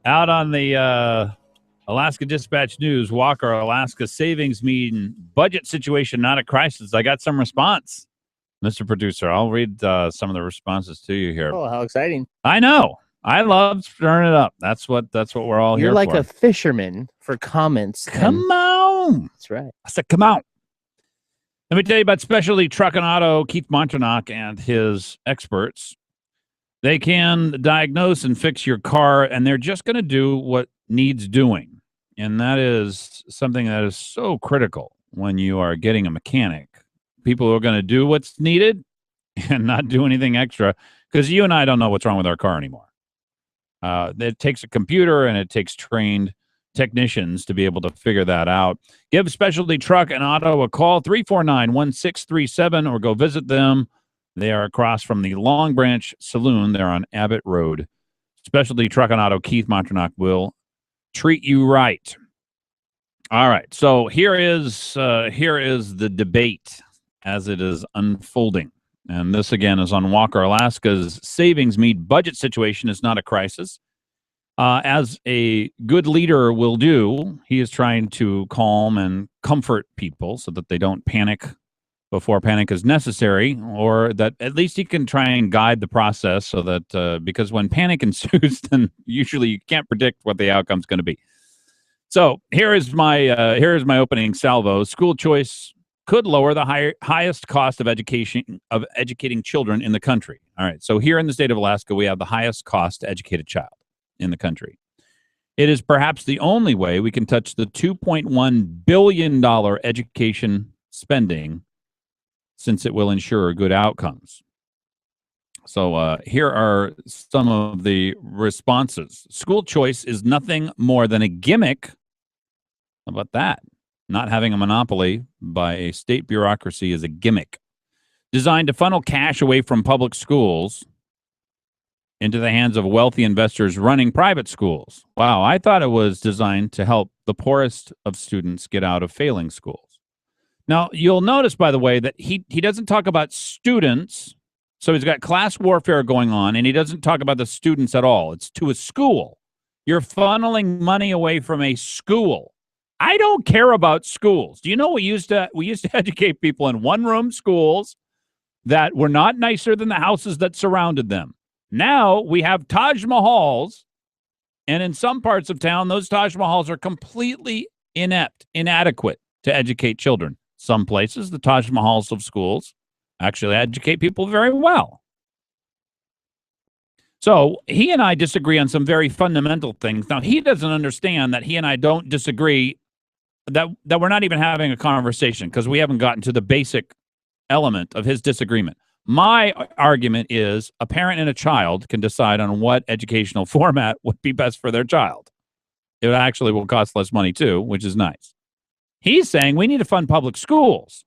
out on the Alaska Dispatch News. Walker, Alaska savings mean budget situation, not a crisis. I got some response, Mr. Producer. I'll read some of the responses to you here. Oh, how exciting! I know. I love stirring it up. That's what we're all here for. You're like a fisherman for comments. Come on. That's right. I said, come on. Let me tell you about Specialty Truck and Auto, Keith Monternock and his experts. They can diagnose and fix your car, and they're just going to do what needs doing. And that is something that is so critical when you are getting a mechanic. People who are going to do what's needed and not do anything extra, because you and I don't know what's wrong with our car anymore. It takes a computer and it takes trained technicians to be able to figure that out. Give Specialty Truck and Auto a call, 349-1637, or go visit them. They are across from the Long Branch Saloon. They're on Abbott Road. Specialty Truck and Auto, Keith Monternock will treat you right. All right, so here is the debate as it is unfolding. And this, again, is on Walker, Alaska's savings meet budget situation is not a crisis. As a good leader will do, he is trying to calm and comfort people so that they don't panic before panic is necessary, or that at least he can try and guide the process so that because when panic ensues, then usually you can't predict what the outcome is going to be. So here is my opening salvo. School choice could lower the highest cost of educating children in the country. All right. So here in the state of Alaska, we have the highest cost to educate a child in the country. It is perhaps the only way we can touch the $2.1 billion education spending, since it will ensure good outcomes. So here are some of the responses. School choice is nothing more than a gimmick. How about that? Not having a monopoly by a state bureaucracy is a gimmick designed to funnel cash away from public schools into the hands of wealthy investors running private schools. Wow, I thought it was designed to help the poorest of students get out of failing schools. Now, you'll notice, by the way, that he doesn't talk about students. So he's got class warfare going on, and he doesn't talk about the students at all. It's to a school. You're funneling money away from a school. I don't care about schools. Do you know we used to educate people in one-room schools that were not nicer than the houses that surrounded them. Now we have Taj Mahals, and in some parts of town, those Taj Mahals are completely inadequate to educate children. Some places, the Taj Mahals of schools actually educate people very well. So he and I disagree on some very fundamental things. Now, he doesn't understand that he and I don't disagree, that we're not even having a conversation because we haven't gotten to the basic element of his disagreement. My argument is a parent and a child can decide on what educational format would be best for their child. It actually will cost less money too, which is nice. He's saying we need to fund public schools.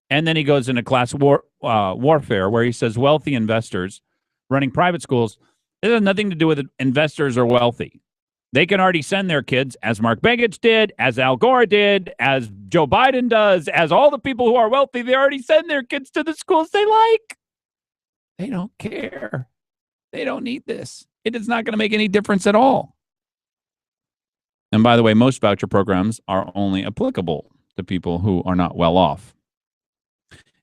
And then he goes into class warfare where he says wealthy investors running private schools. It has nothing to do with investors or wealthy. They can already send their kids, as Mark Begich did, as Al Gore did, as Joe Biden does, as all the people who are wealthy, they already send their kids to the schools they like. They don't care. They don't need this. It is not going to make any difference at all. And by the way, most voucher programs are only applicable to people who are not well off.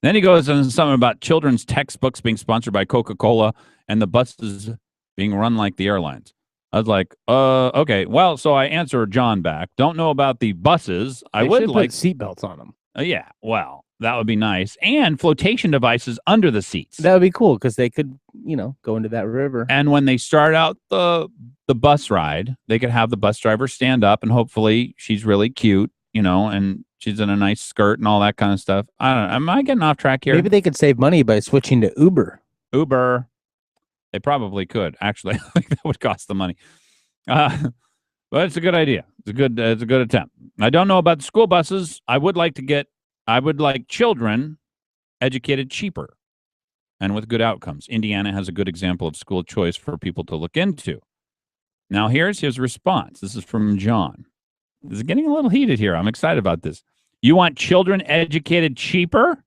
Then he goes into something about children's textbooks being sponsored by Coca-Cola and the buses being run like the airlines. I was like, okay. Well, so I answered John back. Don't know about the buses. I would like seatbelts on them. Yeah, well, that would be nice. And flotation devices under the seats. That would be cool because they could, go into that river. And when they start out the bus ride, they could have the bus driver stand up, and hopefully she's really cute, and she's in a nice skirt and all that kind of stuff. I don't know. Am I getting off track here? Maybe they could save money by switching to Uber. They probably could. Actually, I think that would cost them money. But it's a good idea. It's a good attempt. I don't know about the school buses. I would like children educated cheaper and with good outcomes. Indiana has a good example of school choice for people to look into. Now, here's his response. This is from John. This is getting a little heated here. I'm excited about this. You want children educated cheaper?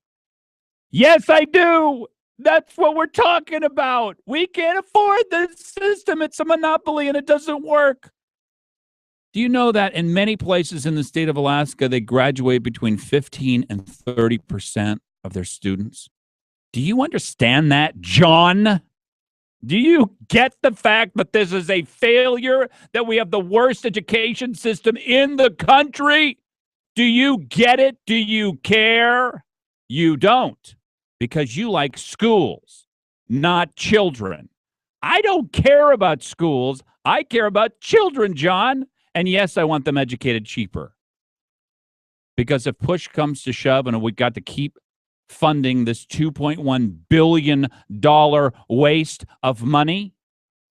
Yes, I do. That's what we're talking about. We can't afford this system. It's a monopoly and it doesn't work. Do you know that in many places in the state of Alaska, they graduate between 15 and 30% of their students? Do you understand that, John? Do you get the fact that this is a failure, that we have the worst education system in the country? Do you get it? Do you care? You don't, because you like schools, not children. I don't care about schools. I care about children, John. And yes, I want them educated cheaper. Because if push comes to shove and we got to keep funding this $2.1 billion waste of money,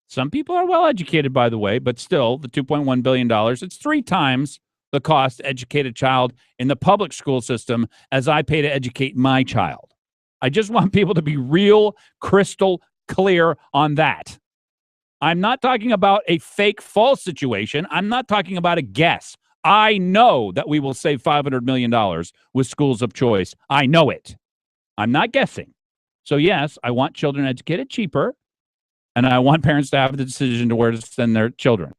some people are well educated, by the way, but still, the $2.1 billion, it's 3 times the cost to educate a child in the public school system as I pay to educate my child. I just want people to be real crystal clear on that. I'm not talking about a fake false situation. I'm not talking about a guess. I know that we will save $500 million with schools of choice. I know it. I'm not guessing. So yes, I want children educated cheaper, and I want parents to have the decision to where to send their children.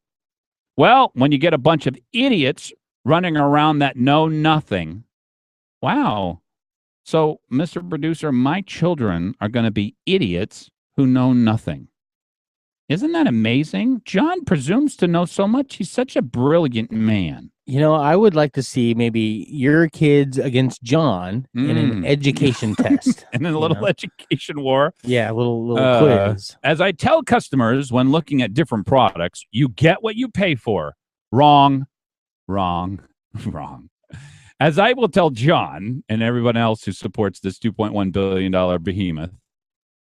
Well, when you get a bunch of idiots running around that know nothing, wow. So, Mr. Producer, my children are going to be idiots who know nothing. Isn't that amazing? John presumes to know so much. He's such a brilliant man. You know, I would like to see maybe your kids against John in an education test. And a little education war. Yeah, a little quiz. As I tell customers when looking at different products, you get what you pay for. Wrong, wrong, wrong. As I will tell John and everyone else who supports this $2.1 billion behemoth,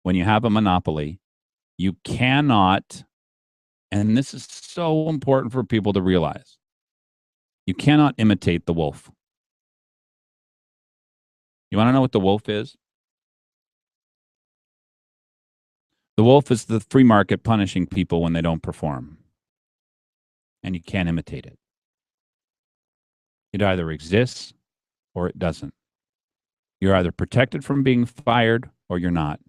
when you have a monopoly, you cannot, and this is so important for people to realize, you cannot imitate the wolf. You want to know what the wolf is? The wolf is the free market punishing people when they don't perform. And you can't imitate it. It either exists or it doesn't. You're either protected from being fired or you're not.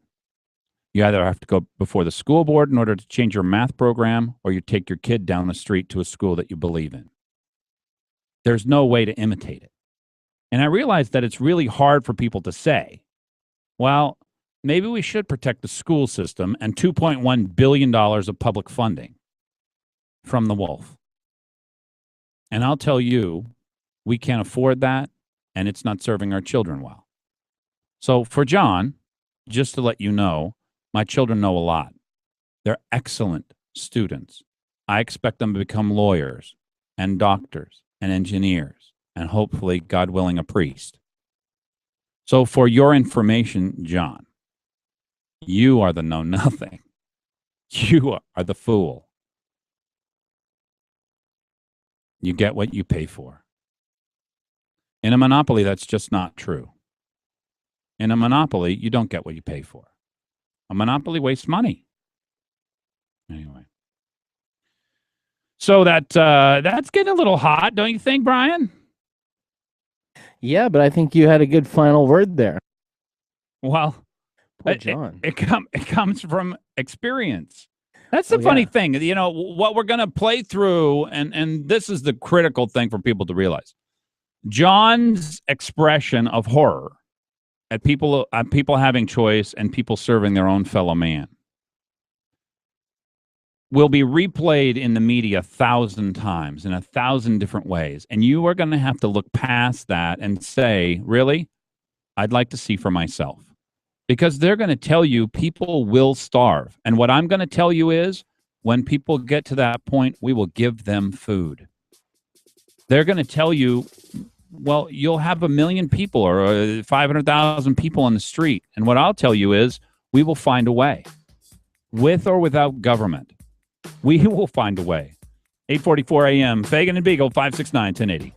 You either have to go before the school board in order to change your math program, or you take your kid down the street to a school that you believe in. There's no way to imitate it. And I realize that it's really hard for people to say, well, maybe we should protect the school system and $2.1 billion of public funding from the wolf. And I'll tell you, we can't afford that, and it's not serving our children well. So for John, just to let you know, my children know a lot. They're excellent students. I expect them to become lawyers and doctors and engineers and hopefully, God willing, a priest. So for your information, John, you are the know-nothing. You are the fool. You get what you pay for. In a monopoly, that's just not true. In a monopoly, you don't get what you pay for. A monopoly wastes money. Anyway. So that's getting a little hot, don't you think, Brian? Yeah, but I think you had a good final word there. Well, poor John. It comes from experience. That's the funny thing. You know, what we're going to play through, and this is the critical thing for people to realize. John's expression of horror at people having choice and people serving their own fellow man will be replayed in the media 1,000 times in 1,000 different ways. And you are going to have to look past that and say, really? I'd like to see for myself. Because they're going to tell you people will starve. And what I'm going to tell you is, when people get to that point, we will give them food. They're going to tell you, well, you'll have 1 million people or 500,000 people on the street. And what I'll tell you is, we will find a way. With or without government. We will find a way. 8:44 a.m. Fagan and Biegel, 569-1080.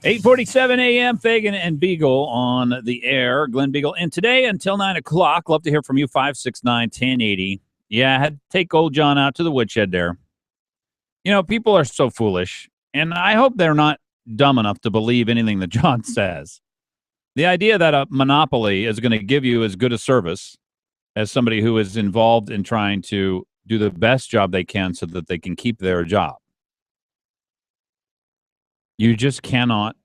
$8:47 a.m. Fagan and Biegel on the air. Glen Biegel. And today until 9 o'clock, love to hear from you, 569-1080. Yeah, I had to take old John out to the woodshed there. You know, people are so foolish, and I hope they're not dumb enough to believe anything that John says. The idea that a monopoly is going to give you as good a service as somebody who is involved in trying to do the best job they can so that they can keep their job. You just cannot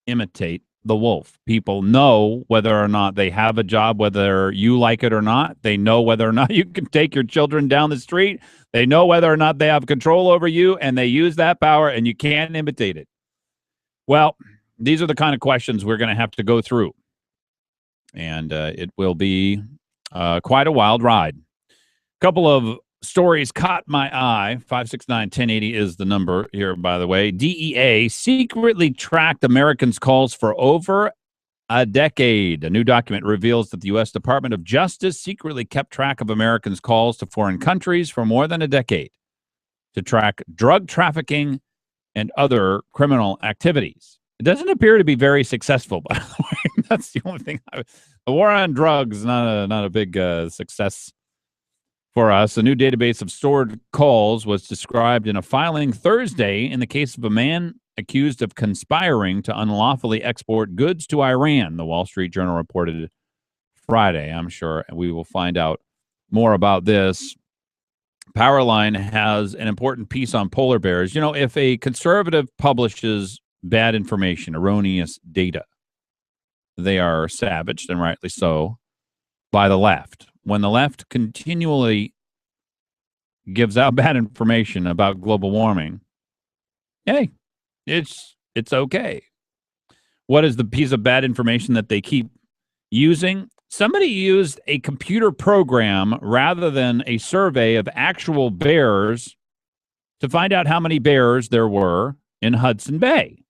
imitate the wolf. People know whether or not they have a job, whether you like it or not. They know whether or not you can take your children down the street. They know whether or not they have control over you, and they use that power, and you can't imitate it. Well, these are the kind of questions we're going to have to go through, and it will be quite a wild ride. A couple of stories caught my eye. 569-1080 is the number here, by the way. DEA secretly tracked Americans' calls for over a decade. A new document reveals that the U.S. Department of Justice secretly kept track of Americans' calls to foreign countries for more than a decade to track drug trafficking and other criminal activities. It doesn't appear to be very successful, by the way. That's the only thing. The war on drugs is not a big success for us. A new database of stored calls was described in a filing Thursday in the case of a man accused of conspiring to unlawfully export goods to Iran, the Wall Street Journal reported Friday. I'm sure we will find out more about this. Powerline has an important piece on polar bears. You know, if a conservative publishes bad information, erroneous data, they are savaged, and rightly so, by the left. When the left continually gives out bad information about global warming, hey, it's okay. What is the piece of bad information that they keep using? Somebody used a computer program rather than a survey of actual bears to find out how many bears there were in Hudson Bay.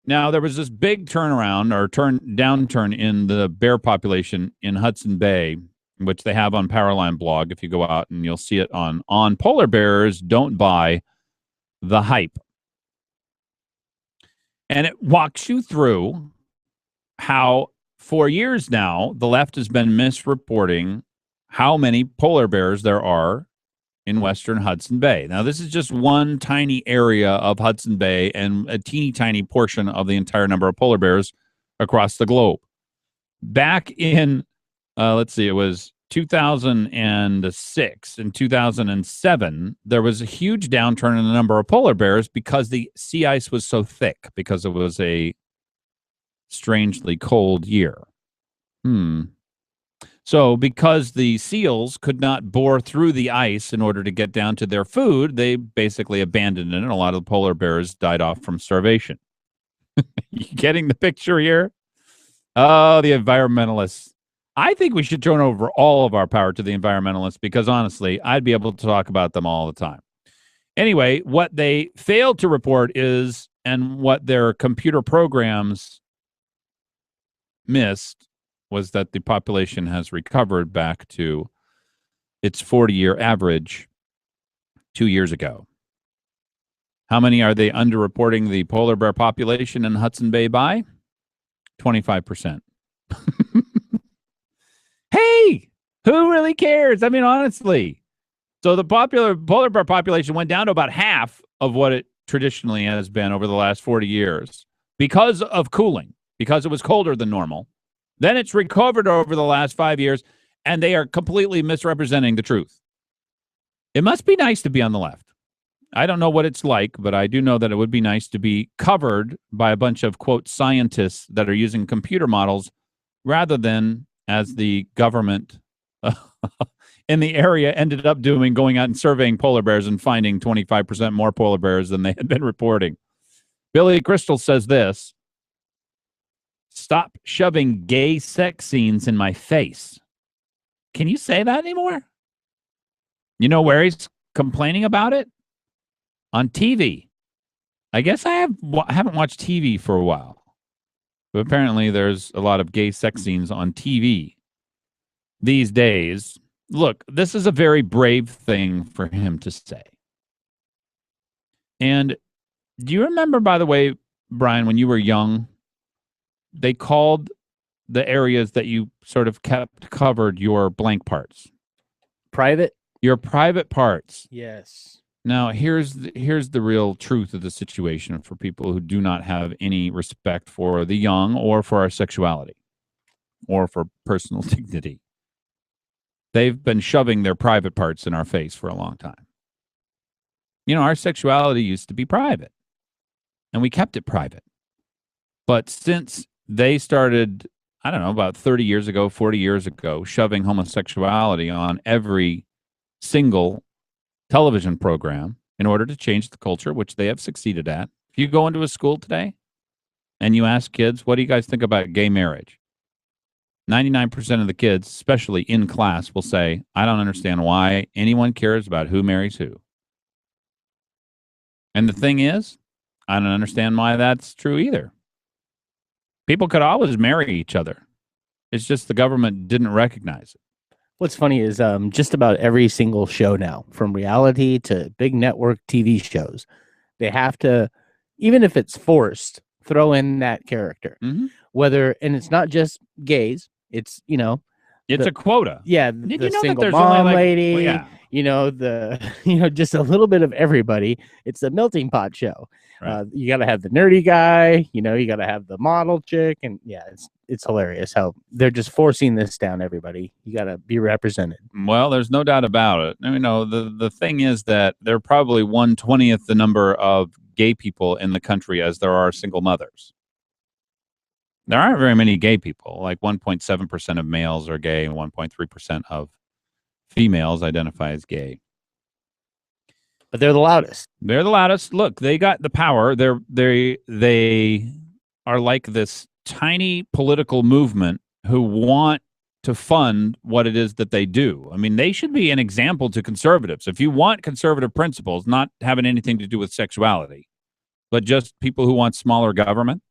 Now, there was this big downturn in the bear population in Hudson Bay, which they have on Powerline blog. If you go out, and you'll see it on polar bears, don't buy the hype. And it walks you through how for years now, the left has been misreporting how many polar bears there are in western Hudson Bay. Now, this is just one tiny area of Hudson Bay and a teeny tiny portion of the entire number of polar bears across the globe. Back in, it was 2006 and 2007, there was a huge downturn in the number of polar bears because the sea ice was so thick, because it was a strangely cold year. So because the seals could not bore through the ice in order to get down to their food, they basically abandoned it, and a lot of the polar bears died off from starvation. You getting the picture here? Oh, the environmentalists. I think we should turn over all of our power to the environmentalists because, honestly, I'd be able to talk about them all the time. Anyway, what they failed to report is, and what their computer programs missed, was that the population has recovered back to its 40-year average 2 years ago. How many are they underreporting the polar bear population in Hudson Bay by? 25%. Hey, who really cares? I mean, honestly. So the polar bear population went down to about half of what it traditionally has been over the last 40 years because of cooling, because it was colder than normal. Then it's recovered over the last 5 years, and they are completely misrepresenting the truth. It must be nice to be on the left. I don't know what it's like, but I do know that it would be nice to be covered by a bunch of, quote, scientists that are using computer models rather than, as the government in the area ended up doing, going out and surveying polar bears and finding 25% more polar bears than they had been reporting. Billy Crystal says this: "Stop shoving gay sex scenes in my face." Can you say that anymore? You know where he's complaining about it? On TV. I guess I haven't watched TV for a while. But apparently there's a lot of gay sex scenes on TV these days. Look, this is a very brave thing for him to say. And do you remember, by the way, Brian, when you were young, they called the areas that you sort of kept covered your blank parts? Private? Your private parts. Yes. Now, here's the real truth of the situation for people who do not have any respect for the young or for our sexuality or for personal dignity. They've been shoving their private parts in our face for a long time. You know, our sexuality used to be private, and we kept it private. But since they started, I don't know, about 30 years ago, 40 years ago, shoving homosexuality on every single television program in order to change the culture, which they have succeeded at. If you go into a school today and you ask kids, what do you guys think about gay marriage? 99% of the kids, especially in class, will say, I don't understand why anyone cares about who marries who. And the thing is, I don't understand why that's true either. People could always marry each other. It's just the government didn't recognize it. What's funny is just about every single show now, from reality to big network TV shows, they have to, even if it's forced, throw in that character. Mm-hmm. Whether, and it's not just gays, it's, you know, it's a quota. Yeah, Did the you know single that there's mom only lady, well, yeah. you know, just a little bit of everybody. It's a melting pot show. Right. You got to have the nerdy guy, you know, you got to have the model chick, and yeah, it's hilarious how they're just forcing this down everybody. You got to be represented. Well, there's no doubt about it. You know, the thing is that there are probably 1/20th the number of gay people in the country as there are single mothers. There aren't very many gay people. Like 1.7% of males are gay and 1.3% of females identify as gay. But they're the loudest. They're the loudest. Look, they got the power. They are like this tiny political movement who want to fund what it is that they do. I mean, they should be an example to conservatives. If you want conservative principles, not having anything to do with sexuality, but just people who want smaller government,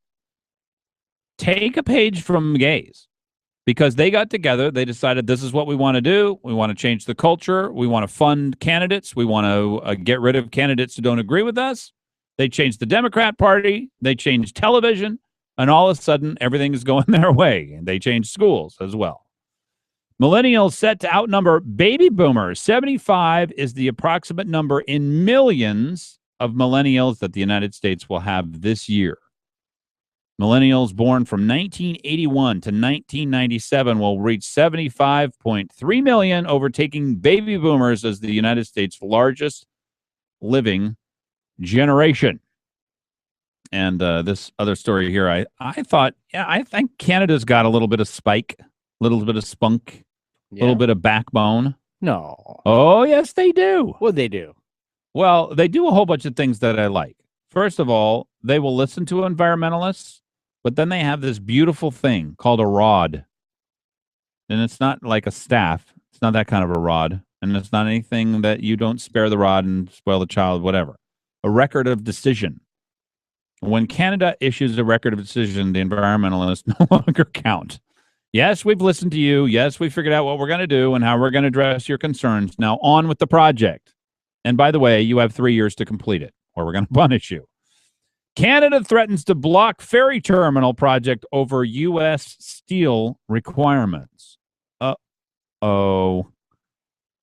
take a page from gays, because they got together. They decided this is what we want to do. We want to change the culture. We want to fund candidates. We want to get rid of candidates who don't agree with us. They changed the Democrat Party. They changed television. And all of a sudden, everything is going their way. And they changed schools as well. Millennials set to outnumber baby boomers. 75 is the approximate number in millions of millennials that the United States will have this year. Millennials born from 1981 to 1997 will reach 75.3 million, overtaking baby boomers as the United States' largest living generation. And this other story here, I thought, yeah, I think Canada's got a little bit of spike, a little bit of spunk, a little bit of backbone. No. Oh, yes, they do. What'd they do? Well, they do a whole bunch of things that I like. First of all, they will listen to environmentalists, but then they have this beautiful thing called a rod. And it's not like a staff. It's not that kind of a rod. And it's not anything that you don't spare the rod and spoil the child, whatever. A record of decision. When Canada issues a record of decision, the environmentalists no longer count. Yes, we've listened to you. Yes, we figured out what we're going to do and how we're going to address your concerns. Now on with the project. And by the way, you have 3 years to complete it, or we're going to punish you. Canada threatens to block ferry terminal project over U.S. steel requirements. Uh-oh.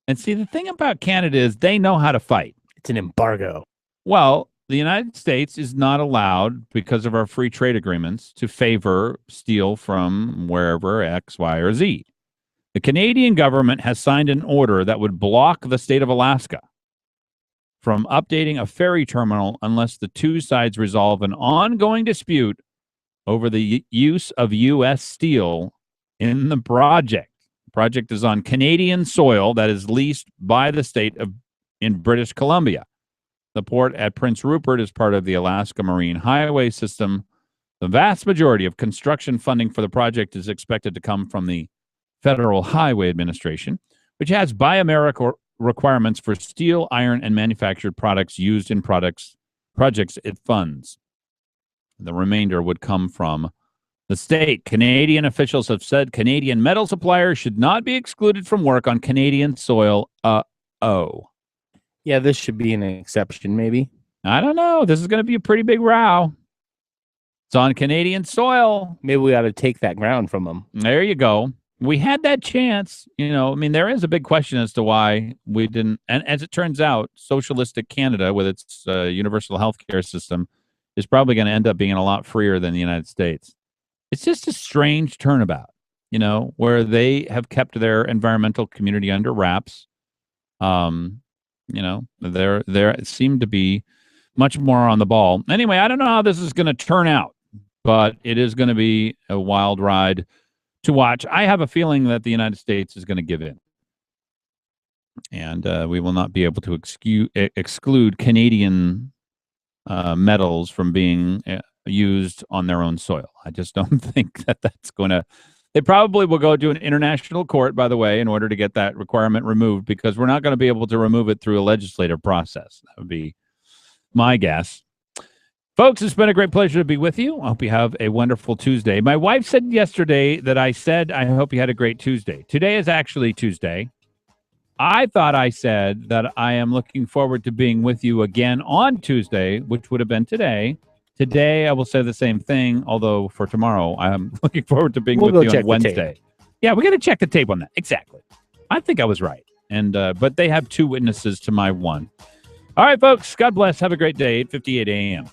And see, the thing about Canada is they know how to fight. It's an embargo. Well, the United States is not allowed, because of our free trade agreements, to favor steel from wherever X, Y, or Z. The Canadian government has signed an order that would block the state of Alaska from updating a ferry terminal unless the two sides resolve an ongoing dispute over the use of U.S. steel in the project. The project is on Canadian soil that is leased by the state of in British Columbia. The port at Prince Rupert is part of the Alaska Marine Highway System. The vast majority of construction funding for the project is expected to come from the Federal Highway Administration, which has Buy America requirements for steel, iron, and manufactured products used in projects it funds. The remainder would come from The state, Canadian officials have said Canadian metal suppliers should not be excluded from work on Canadian soil. Yeah, this should be an exception, maybe. I don't know. This is going to be a pretty big row. It's on Canadian soil. Maybe we ought to take that ground from them. There you go. We had that chance. I mean, there is a big question as to why we didn't. And as it turns out, socialistic Canada with its universal health care system is probably going to end up being a lot freer than the United States. It's just a strange turnabout, where they have kept their environmental community under wraps. There seem to be much more on the ball. Anyway, I don't know how this is going to turn out, but it is going to be a wild ride to watch. I have a feeling that the United States is going to give in, and we will not be able to exclude Canadian metals from being used on their own soil. I just don't think that that's going to. They probably will go to an international court, by the way, in order to get that requirement removed, because we're not going to be able to remove it through a legislative process. That would be my guess. Folks, it's been a great pleasure to be with you. I hope you have a wonderful Tuesday. My wife said yesterday that I said, I hope you had a great Tuesday. Today is actually Tuesday. I thought I said that I am looking forward to being with you again on Tuesday, which would have been today. Today, I will say the same thing, although for tomorrow, I'm looking forward to being with you on Wednesday. Yeah, we got to check the tape on that. Exactly. I think I was right. And but they have two witnesses to my one. All right, folks. God bless. Have a great day. 8:58 a.m.